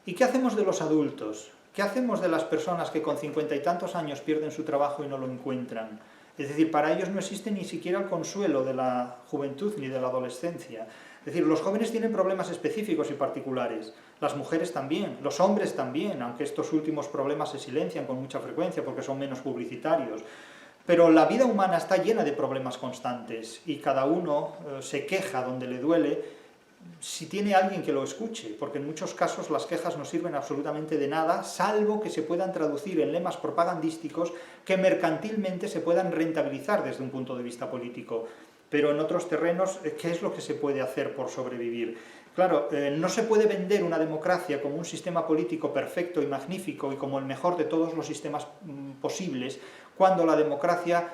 ¿Y qué hacemos de los adultos? ¿Qué hacemos de las personas que con 50 y tantos años pierden su trabajo y no lo encuentran? Es decir, para ellos no existe ni siquiera el consuelo de la juventud ni de la adolescencia. Es decir, los jóvenes tienen problemas específicos y particulares, las mujeres también, los hombres también, aunque estos últimos problemas se silencian con mucha frecuencia porque son menos publicitarios. Pero la vida humana está llena de problemas constantes y cada uno se queja donde le duele si tiene alguien que lo escuche, porque en muchos casos las quejas no sirven absolutamente de nada, salvo que se puedan traducir en lemas propagandísticos que mercantilmente se puedan rentabilizar desde un punto de vista político. Pero en otros terrenos, ¿qué es lo que se puede hacer por sobrevivir? Claro, no se puede vender una democracia como un sistema político perfecto y magnífico y como el mejor de todos los sistemas posibles, cuando la democracia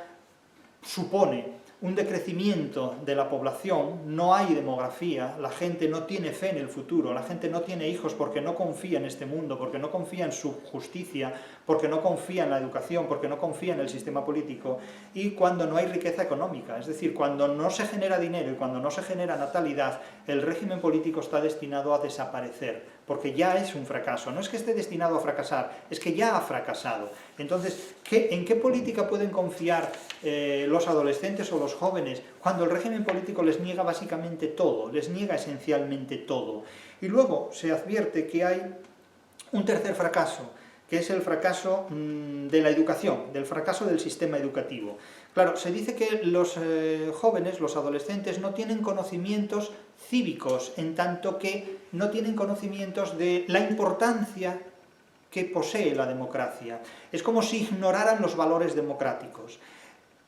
supone un decrecimiento de la población, no hay demografía, la gente no tiene fe en el futuro, la gente no tiene hijos porque no confía en este mundo, porque no confía en su justicia, porque no confía en la educación, porque no confía en el sistema político, y cuando no hay riqueza económica, es decir, cuando no se genera dinero y cuando no se genera natalidad, el régimen político está destinado a desaparecer, porque ya es un fracaso. No es que esté destinado a fracasar, es que ya ha fracasado. Entonces, ¿en qué política pueden confiar los adolescentes o los jóvenes cuando el régimen político les niega básicamente todo, les niega esencialmente todo? Y luego se advierte que hay un tercer fracaso, que es el fracaso de la educación, del fracaso del sistema educativo. Claro, se dice que los jóvenes, los adolescentes, no tienen conocimientos cívicos, en tanto que no tienen conocimientos de la importancia que posee la democracia. Es como si ignoraran los valores democráticos.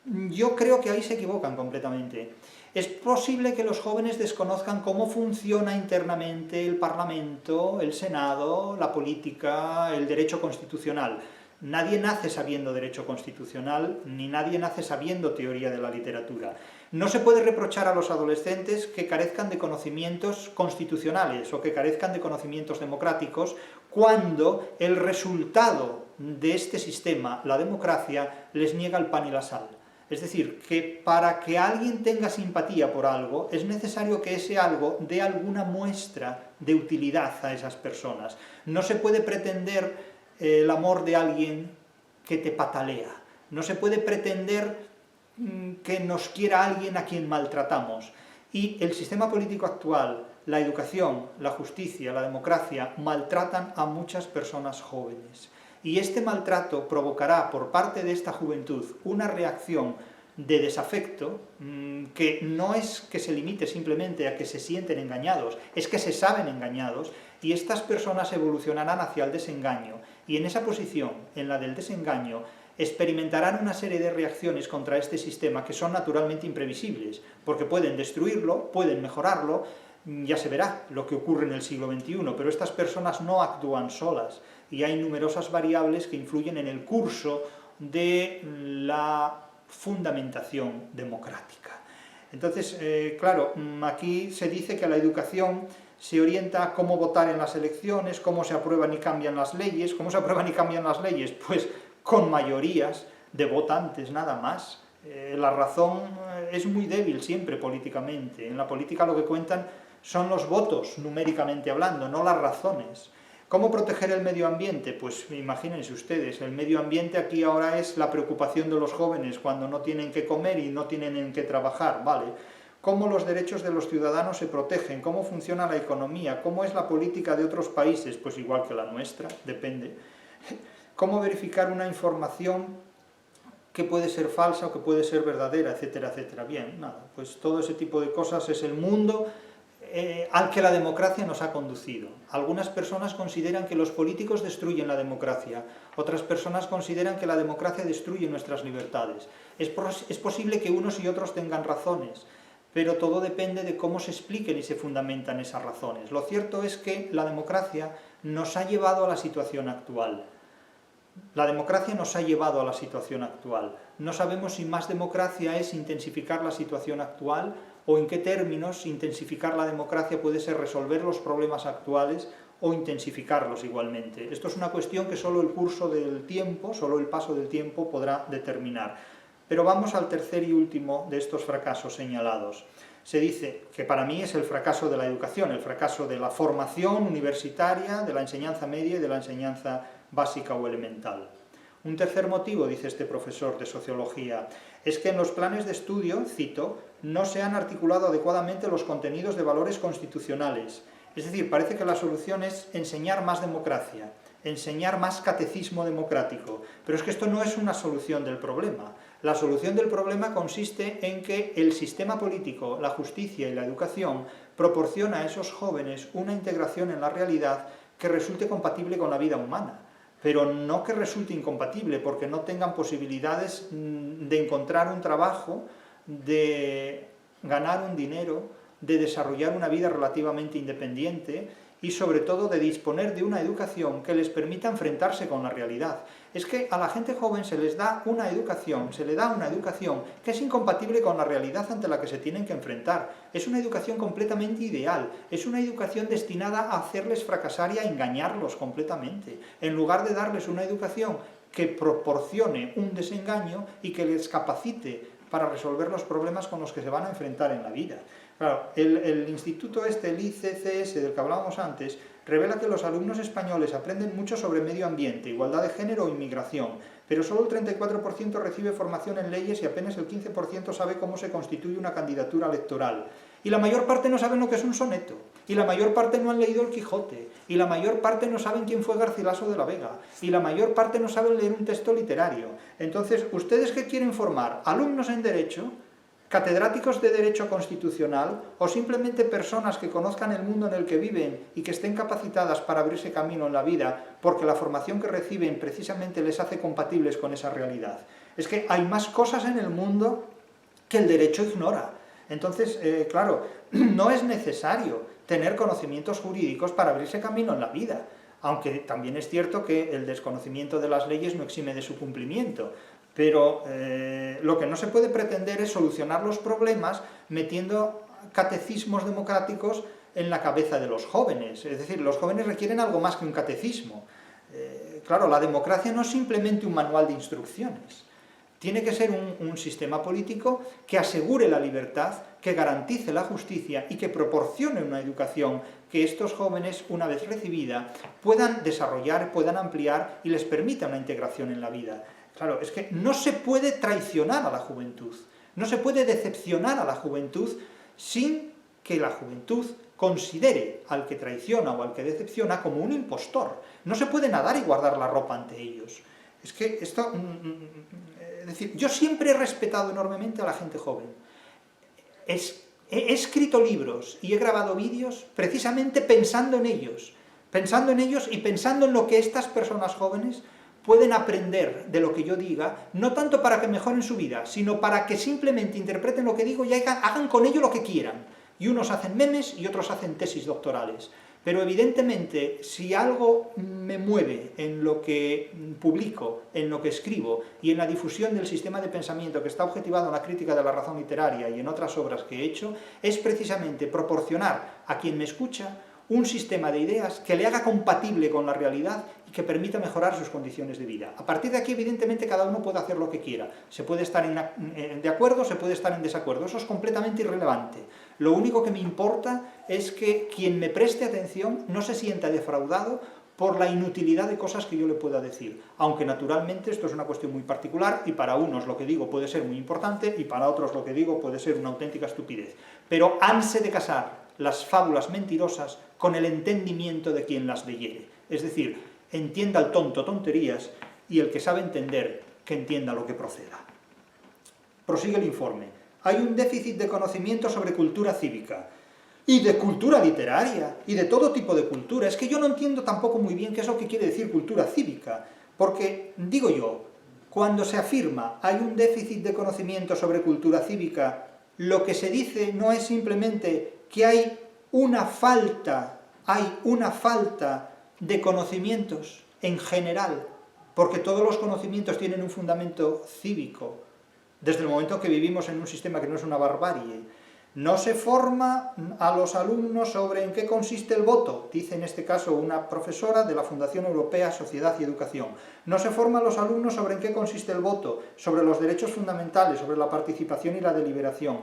Yo creo que ahí se equivocan completamente. Es posible que los jóvenes desconozcan cómo funciona internamente el Parlamento, el Senado, la política, el derecho constitucional. Nadie nace sabiendo derecho constitucional, ni nadie nace sabiendo teoría de la literatura. No se puede reprochar a los adolescentes que carezcan de conocimientos constitucionales o que carezcan de conocimientos democráticos cuando el resultado de este sistema, la democracia, les niega el pan y la sal. Es decir, que para que alguien tenga simpatía por algo, es necesario que ese algo dé alguna muestra de utilidad a esas personas. No se puede pretender el amor de alguien que te patalea. No se puede pretender que nos quiera alguien a quien maltratamos. Y el sistema político actual, la educación, la justicia, la democracia, maltratan a muchas personas jóvenes. Y este maltrato provocará por parte de esta juventud una reacción de desafecto que no es que se limite simplemente a que se sienten engañados, es que se saben engañados, y estas personas evolucionarán hacia el desengaño, y en esa posición, en la del desengaño, experimentarán una serie de reacciones contra este sistema que son naturalmente imprevisibles, porque pueden destruirlo, pueden mejorarlo, ya se verá lo que ocurre en el siglo XXI, pero estas personas no actúan solas, y hay numerosas variables que influyen en el curso de la fundamentación democrática. Entonces, claro, aquí se dice que la educación se orienta a cómo votar en las elecciones, cómo se aprueban y cambian las leyes. ¿Cómo se aprueban y cambian las leyes? Pues con mayorías de votantes, nada más. La razón es muy débil siempre políticamente. En la política lo que cuentan son los votos, numéricamente hablando, no las razones. ¿Cómo proteger el medio ambiente? Pues imagínense ustedes, el medio ambiente aquí ahora es la preocupación de los jóvenes cuando no tienen que comer y no tienen en qué trabajar, ¿vale? ¿Cómo los derechos de los ciudadanos se protegen? ¿Cómo funciona la economía? ¿Cómo es la política de otros países? Pues igual que la nuestra, depende. ¿Cómo verificar una información que puede ser falsa o que puede ser verdadera, etcétera, etcétera? Bien, nada, pues todo ese tipo de cosas es el mundo al que la democracia nos ha conducido. Algunas personas consideran que los políticos destruyen la democracia, otras personas consideran que la democracia destruye nuestras libertades. Es posible que unos y otros tengan razones, pero todo depende de cómo se expliquen y se fundamentan esas razones. Lo cierto es que la democracia nos ha llevado a la situación actual. La democracia nos ha llevado a la situación actual. No sabemos si más democracia es intensificar la situación actual o en qué términos intensificar la democracia puede ser resolver los problemas actuales o intensificarlos igualmente. Esto es una cuestión que solo el curso del tiempo, solo el paso del tiempo podrá determinar. Pero vamos al tercer y último de estos fracasos señalados. Se dice que para mí es el fracaso de la educación, el fracaso de la formación universitaria, de la enseñanza media y de la enseñanza básica o elemental. Un tercer motivo, dice este profesor de sociología, es que en los planes de estudio, cito, no se han articulado adecuadamente los contenidos de valores constitucionales. Es decir, parece que la solución es enseñar más democracia, enseñar más catecismo democrático, pero es que esto no es una solución del problema. La solución del problema consiste en que el sistema político, la justicia y la educación proporciona a esos jóvenes una integración en la realidad que resulte compatible con la vida humana, pero no que resulte incompatible porque no tengan posibilidades de encontrar un trabajo, de ganar un dinero, de desarrollar una vida relativamente independiente y sobre todo de disponer de una educación que les permita enfrentarse con la realidad. Es que a la gente joven se les da una educación, que es incompatible con la realidad ante la que se tienen que enfrentar. Es una educación completamente ideal, es una educación destinada a hacerles fracasar y a engañarlos completamente, en lugar de darles una educación que proporcione un desengaño y que les capacite para resolver los problemas con los que se van a enfrentar en la vida. Claro, el instituto el ICCS del que hablábamos antes, revela que los alumnos españoles aprenden mucho sobre medio ambiente, igualdad de género o inmigración, pero solo el 34% recibe formación en leyes y apenas el 15% sabe cómo se constituye una candidatura electoral. Y la mayor parte no saben lo que es un soneto, y la mayor parte no han leído el Quijote, y la mayor parte no saben quién fue Garcilaso de la Vega, y la mayor parte no saben leer un texto literario. Entonces, ¿ustedes qué quieren formar? ¿Alumnos en Derecho? ¿Catedráticos de Derecho Constitucional? ¿O simplemente personas que conozcan el mundo en el que viven y que estén capacitadas para abrirse camino en la vida porque la formación que reciben precisamente les hace compatibles con esa realidad? Es que hay más cosas en el mundo que el derecho ignora. Entonces, claro, no es necesario tener conocimientos jurídicos para abrirse camino en la vida, aunque también es cierto que el desconocimiento de las leyes no exime de su cumplimiento. Pero lo que no se puede pretender es solucionar los problemas metiendo catecismos democráticos en la cabeza de los jóvenes. Es decir, los jóvenes requieren algo más que un catecismo. Claro, la democracia no es simplemente un manual de instrucciones. Tiene que ser un sistema político que asegure la libertad, que garantice la justicia y que proporcione una educación que estos jóvenes, una vez recibida, puedan desarrollar, puedan ampliar y les permita una integración en la vida. Claro, es que no se puede traicionar a la juventud, no se puede decepcionar a la juventud sin que la juventud considere al que traiciona o al que decepciona como un impostor. No se puede nadar y guardar la ropa ante ellos. Es que esto... Es decir, yo siempre he respetado enormemente a la gente joven. He escrito libros y he grabado vídeos precisamente pensando en ellos y pensando en lo que estas personas jóvenes pueden aprender de lo que yo diga, no tanto para que mejoren su vida, sino para que simplemente interpreten lo que digo y hagan con ello lo que quieran. Y unos hacen memes y otros hacen tesis doctorales. Pero evidentemente, si algo me mueve en lo que publico, en lo que escribo y en la difusión del sistema de pensamiento que está objetivado en la crítica de la razón literaria y en otras obras que he hecho, es precisamente proporcionar a quien me escucha un sistema de ideas que le haga compatible con la realidad y que permita mejorar sus condiciones de vida. A partir de aquí, evidentemente, cada uno puede hacer lo que quiera. Se puede estar de acuerdo, se puede estar en desacuerdo. Eso es completamente irrelevante. Lo único que me importa es que quien me preste atención no se sienta defraudado por la inutilidad de cosas que yo le pueda decir. Aunque, naturalmente, esto es una cuestión muy particular y para unos lo que digo puede ser muy importante y para otros lo que digo puede ser una auténtica estupidez. Pero hanse de casar las fábulas mentirosas con el entendimiento de quien las leyere. Es decir, entienda el tonto tonterías y el que sabe entender, que entienda lo que proceda. Prosigue el informe. Hay un déficit de conocimiento sobre cultura cívica y de cultura literaria y de todo tipo de cultura. Es que yo no entiendo tampoco muy bien qué es lo que quiere decir cultura cívica, porque, digo yo, cuando se afirma hay un déficit de conocimiento sobre cultura cívica, lo que se dice no es simplemente que hay una falta de conocimientos en general, porque todos los conocimientos tienen un fundamento cívico, desde el momento que vivimos en un sistema que no es una barbarie. No se forma a los alumnos sobre en qué consiste el voto, dice en este caso una profesora de la Fundación Europea Sociedad y Educación. No se forma a los alumnos sobre en qué consiste el voto, sobre los derechos fundamentales, sobre la participación y la deliberación.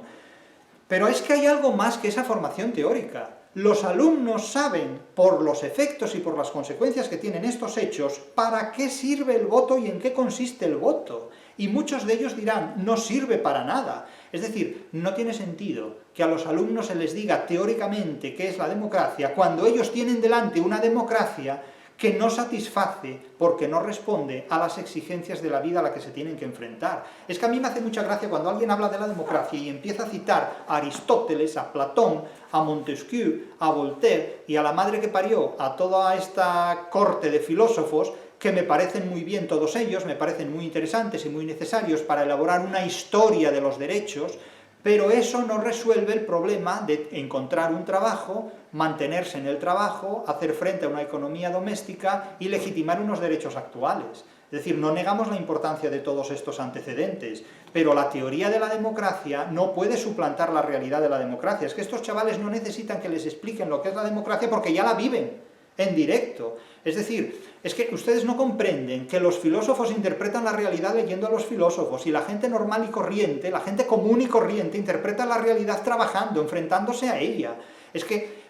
Pero es que hay algo más que esa formación teórica. Los alumnos saben, por los efectos y por las consecuencias que tienen estos hechos, para qué sirve el voto y en qué consiste el voto. Y muchos de ellos dirán, no sirve para nada. Es decir, no tiene sentido que a los alumnos se les diga teóricamente qué es la democracia, cuando ellos tienen delante una democracia que no satisface porque no responde a las exigencias de la vida a la que se tienen que enfrentar. Es que a mí me hace mucha gracia cuando alguien habla de la democracia y empieza a citar a Aristóteles, a Platón, a Montesquieu, a Voltaire y a la madre que parió a toda esta corte de filósofos, que me parecen muy bien todos ellos, me parecen muy interesantes y muy necesarios para elaborar una historia de los derechos, pero eso no resuelve el problema de encontrar un trabajo, mantenerse en el trabajo, hacer frente a una economía doméstica y legitimar unos derechos actuales. Es decir, no negamos la importancia de todos estos antecedentes, pero la teoría de la democracia no puede suplantar la realidad de la democracia. Es que estos chavales no necesitan que les expliquen lo que es la democracia porque ya la viven en directo. Es decir, es que ustedes no comprenden que los filósofos interpretan la realidad leyendo a los filósofos, y la gente normal y corriente, la gente común y corriente, interpreta la realidad trabajando, enfrentándose a ella. Es que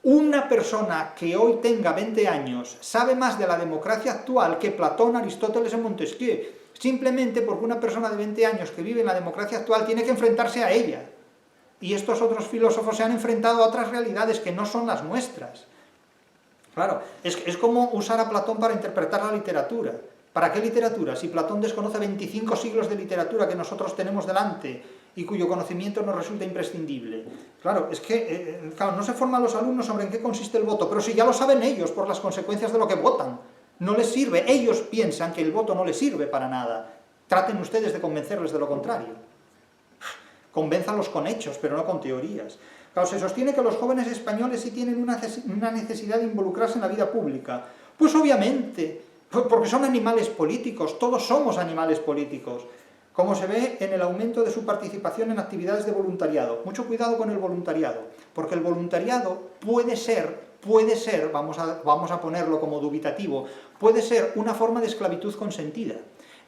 una persona que hoy tenga 20 años sabe más de la democracia actual que Platón, Aristóteles o Montesquieu, simplemente porque una persona de 20 años que vive en la democracia actual tiene que enfrentarse a ella. Y estos otros filósofos se han enfrentado a otras realidades que no son las nuestras. Claro, es como usar a Platón para interpretar la literatura. ¿Para qué literatura? Si Platón desconoce 25 siglos de literatura que nosotros tenemos delante y cuyo conocimiento nos resulta imprescindible. Claro, es que no se forman los alumnos sobre en qué consiste el voto, pero si ya lo saben ellos por las consecuencias de lo que votan. No les sirve, ellos piensan que el voto no les sirve para nada. Traten ustedes de convencerles de lo contrario. Convénzanlos con hechos, pero no con teorías. Claro, se sostiene que los jóvenes españoles sí tienen una necesidad de involucrarse en la vida pública. Pues obviamente, porque son animales políticos, todos somos animales políticos, como se ve en el aumento de su participación en actividades de voluntariado. Mucho cuidado con el voluntariado, porque el voluntariado puede ser, vamos a ponerlo como dubitativo, puede ser una forma de esclavitud consentida.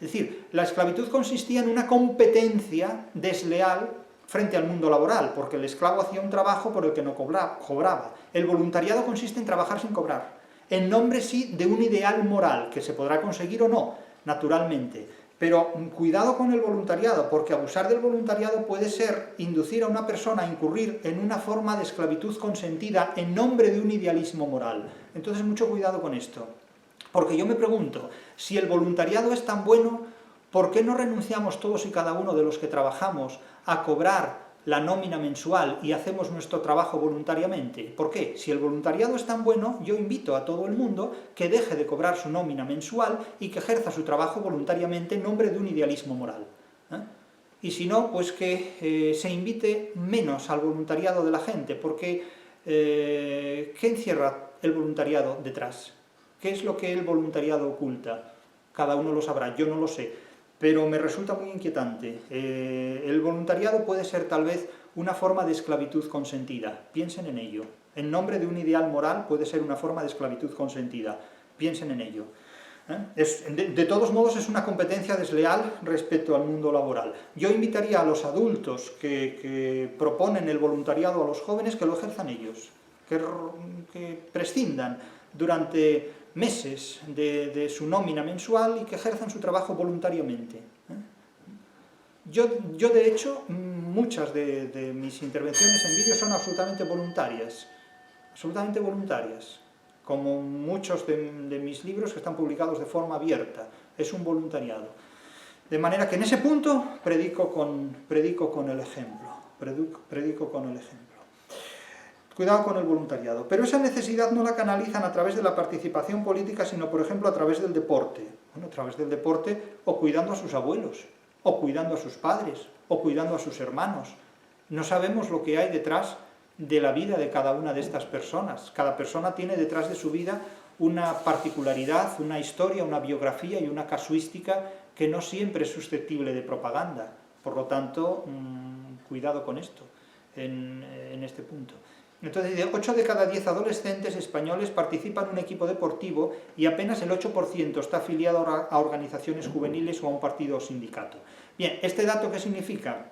Es decir, la esclavitud consistía en una competencia desleal frente al mundo laboral, porque el esclavo hacía un trabajo por el que no cobraba. El voluntariado consiste en trabajar sin cobrar, en nombre sí de un ideal moral, que se podrá conseguir o no, naturalmente. Pero cuidado con el voluntariado, porque abusar del voluntariado puede ser inducir a una persona a incurrir en una forma de esclavitud consentida en nombre de un idealismo moral. Entonces, mucho cuidado con esto. Porque yo me pregunto, si el voluntariado es tan bueno, ¿por qué no renunciamos todos y cada uno de los que trabajamos a cobrar la nómina mensual y hacemos nuestro trabajo voluntariamente? ¿Por qué? Si el voluntariado es tan bueno, yo invito a todo el mundo que deje de cobrar su nómina mensual y que ejerza su trabajo voluntariamente en nombre de un idealismo moral. Y si no, pues que se invite menos al voluntariado de la gente, porque ¿qué encierra el voluntariado detrás? ¿Qué es lo que el voluntariado oculta? Cada uno lo sabrá, yo no lo sé. Pero me resulta muy inquietante. El voluntariado puede ser tal vez una forma de esclavitud consentida. Piensen en ello. En nombre de un ideal moral puede ser una forma de esclavitud consentida. Piensen en ello. De todos modos es una competencia desleal respecto al mundo laboral. Yo invitaría a los adultos que proponen el voluntariado a los jóvenes que lo ejerzan ellos, que prescindan durante meses de su nómina mensual y que ejerzan su trabajo voluntariamente. Yo de hecho, muchas de mis intervenciones en vídeo son absolutamente voluntarias, como muchos de mis libros que están publicados de forma abierta, es un voluntariado. De manera que en ese punto predico con el ejemplo. Cuidado con el voluntariado. Pero esa necesidad no la canalizan a través de la participación política, sino, por ejemplo, a través del deporte. Bueno, a través del deporte, o cuidando a sus abuelos, o cuidando a sus padres, o cuidando a sus hermanos. No sabemos lo que hay detrás de la vida de cada una de estas personas. Cada persona tiene detrás de su vida una particularidad, una historia, una biografía y una casuística que no siempre es susceptible de propaganda. Por lo tanto, cuidado con esto, en este punto. Entonces, 8 de cada 10 adolescentes españoles participan en un equipo deportivo y apenas el 8% está afiliado a organizaciones juveniles o a un partido o sindicato. Bien, ¿este dato qué significa?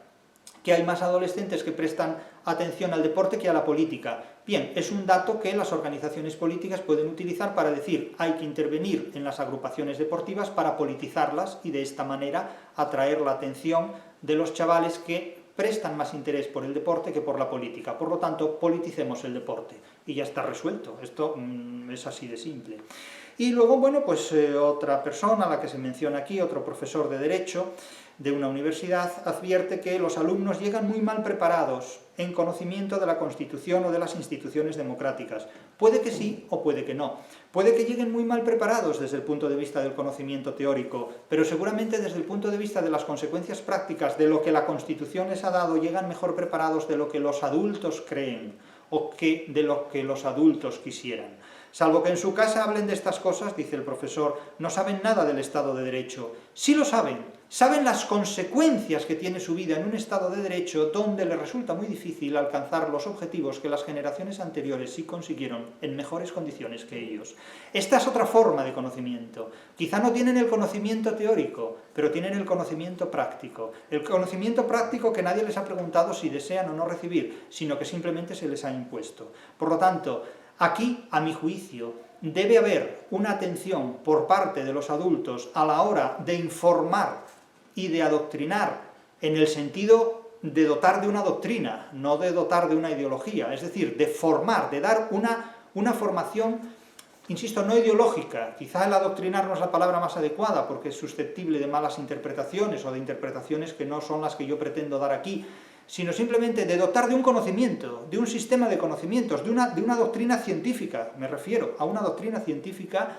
Que hay más adolescentes que prestan atención al deporte que a la política. Bien, es un dato que las organizaciones políticas pueden utilizar para decir hay que intervenir en las agrupaciones deportivas para politizarlas y de esta manera atraer la atención de los chavales que prestan más interés por el deporte que por la política. Por lo tanto, politicemos el deporte. y ya está resuelto. Esto es así de simple. Y luego, bueno, pues otra persona, la que se menciona aquí, otro profesor de Derecho de una universidad, advierte que los alumnos llegan muy mal preparados en conocimiento de la Constitución o de las instituciones democráticas. Puede que sí o puede que no. Puede que lleguen muy mal preparados desde el punto de vista del conocimiento teórico, pero seguramente desde el punto de vista de las consecuencias prácticas de lo que la Constitución les ha dado, llegan mejor preparados de lo que los adultos creen o de lo que los adultos quisieran. Salvo que en su casa hablen de estas cosas, dice el profesor, no saben nada del Estado de Derecho. Sí lo saben, saben las consecuencias que tiene su vida en un Estado de Derecho donde les resulta muy difícil alcanzar los objetivos que las generaciones anteriores sí consiguieron en mejores condiciones que ellos. Esta es otra forma de conocimiento. Quizá no tienen el conocimiento teórico, pero tienen el conocimiento práctico. El conocimiento práctico que nadie les ha preguntado si desean o no recibir, sino que simplemente se les ha impuesto. Por lo tanto, aquí, a mi juicio, debe haber una atención por parte de los adultos a la hora de informar y de adoctrinar en el sentido de dotar de una doctrina, no de dotar de una ideología, es decir, de formar, de dar una formación, insisto, no ideológica. Quizá el adoctrinar no es la palabra más adecuada porque es susceptible de malas interpretaciones o de interpretaciones que no son las que yo pretendo dar aquí, sino simplemente de dotar de un conocimiento, de un sistema de conocimientos, de una doctrina científica, me refiero a una doctrina científica,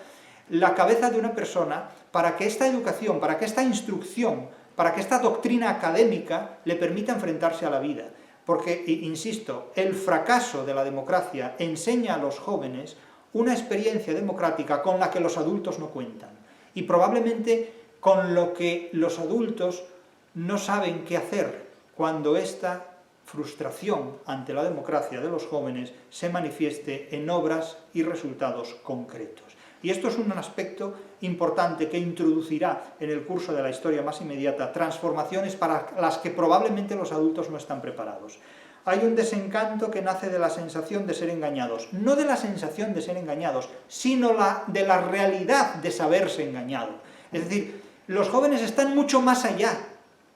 la cabeza de una persona, para que esta educación, para que esta instrucción, para que esta doctrina académica le permita enfrentarse a la vida. Porque, insisto, el fracaso de la democracia enseña a los jóvenes una experiencia democrática con la que los adultos no cuentan, y probablemente con lo que los adultos no saben qué hacer cuando esta frustración ante la democracia de los jóvenes se manifieste en obras y resultados concretos. Y esto es un aspecto importante que introducirá en el curso de la historia más inmediata transformaciones para las que probablemente los adultos no están preparados. Hay un desencanto que nace de la sensación de ser engañados, no de la sensación de ser engañados, sino de la realidad de saberse engañado. Es decir, los jóvenes están mucho más allá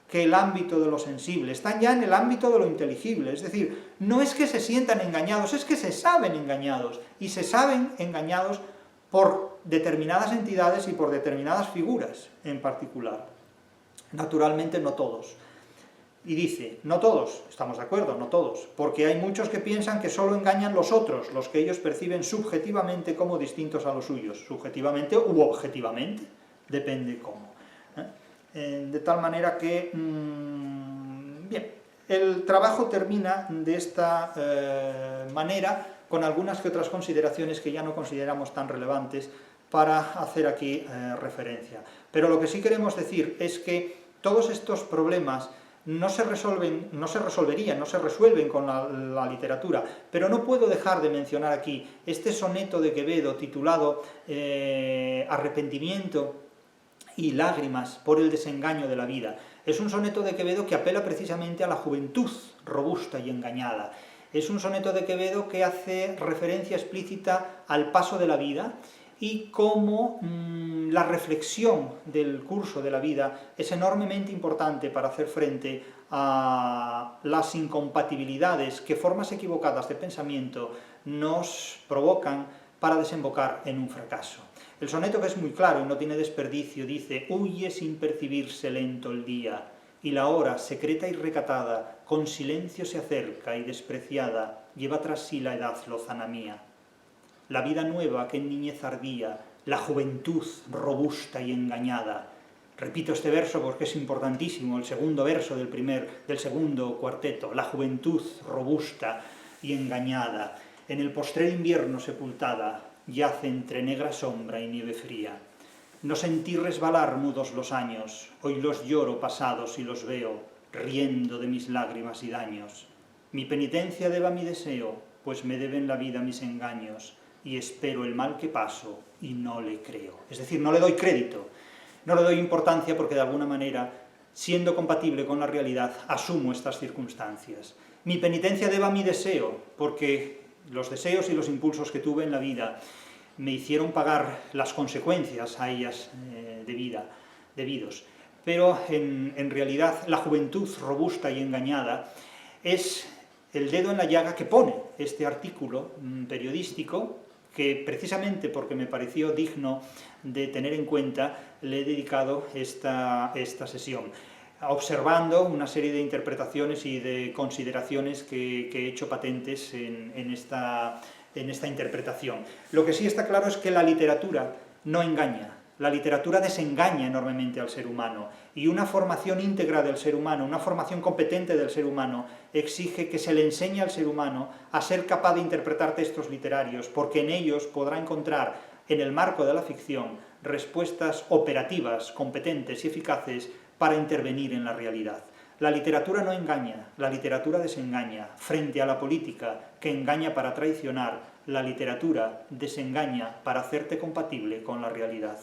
que el ámbito de lo sensible, están ya en el ámbito de lo inteligible, es decir, no es que se sientan engañados, es que se saben engañados, y se saben engañados por determinadas entidades y por determinadas figuras en particular. Naturalmente no todos. Y dice, no todos, estamos de acuerdo, no todos, porque hay muchos que piensan que solo engañan los otros, los que ellos perciben subjetivamente como distintos a los suyos, subjetivamente u objetivamente, depende cómo. De tal manera que, bien, el trabajo termina de esta manera, con algunas que otras consideraciones que ya no consideramos tan relevantes para hacer aquí referencia. Pero lo que sí queremos decir es que todos estos problemas no se resuelven con la literatura, pero no puedo dejar de mencionar aquí este soneto de Quevedo titulado Arrepentimiento y lágrimas por el desengaño de la vida. Es un soneto de Quevedo que apela precisamente a la juventud robusta y engañada. Es un soneto de Quevedo que hace referencia explícita al paso de la vida y cómo la reflexión del curso de la vida es enormemente importante para hacer frente a las incompatibilidades que formas equivocadas de pensamiento nos provocan para desembocar en un fracaso. El soneto, que es muy claro y no tiene desperdicio, dice: huye sin percibirse lento el día, y la hora, secreta y recatada, con silencio se acerca y despreciada, lleva tras sí la edad lozana mía. La vida nueva que en niñez ardía, la juventud robusta y engañada. Repito este verso porque es importantísimo, el segundo verso del segundo cuarteto. La juventud robusta y engañada, en el postrer invierno sepultada, yace entre negra sombra y nieve fría. No sentí resbalar mudos los años, hoy los lloro pasados y los veo, riendo de mis lágrimas y daños. Mi penitencia deba mi deseo, pues me deben la vida mis engaños, y espero el mal que paso y no le creo. Es decir, no le doy crédito, no le doy importancia porque de alguna manera, siendo compatible con la realidad, asumo estas circunstancias. Mi penitencia deba mi deseo, porque los deseos y los impulsos que tuve en la vida me hicieron pagar las consecuencias a ellas debidos. Pero en realidad la juventud robusta y engañada es el dedo en la llaga que pone este artículo periodístico, que precisamente porque me pareció digno de tener en cuenta, le he dedicado esta sesión, observando una serie de interpretaciones y de consideraciones que he hecho patentes en esta interpretación. Lo que sí está claro es que la literatura no engaña. La literatura desengaña enormemente al ser humano, y una formación íntegra del ser humano, una formación competente del ser humano, exige que se le enseñe al ser humano a ser capaz de interpretar textos literarios, porque en ellos podrá encontrar, en el marco de la ficción, respuestas operativas, competentes y eficaces para intervenir en la realidad. La literatura no engaña, la literatura desengaña. Frente a la política, que engaña para traicionar, la literatura desengaña para hacerte compatible con la realidad.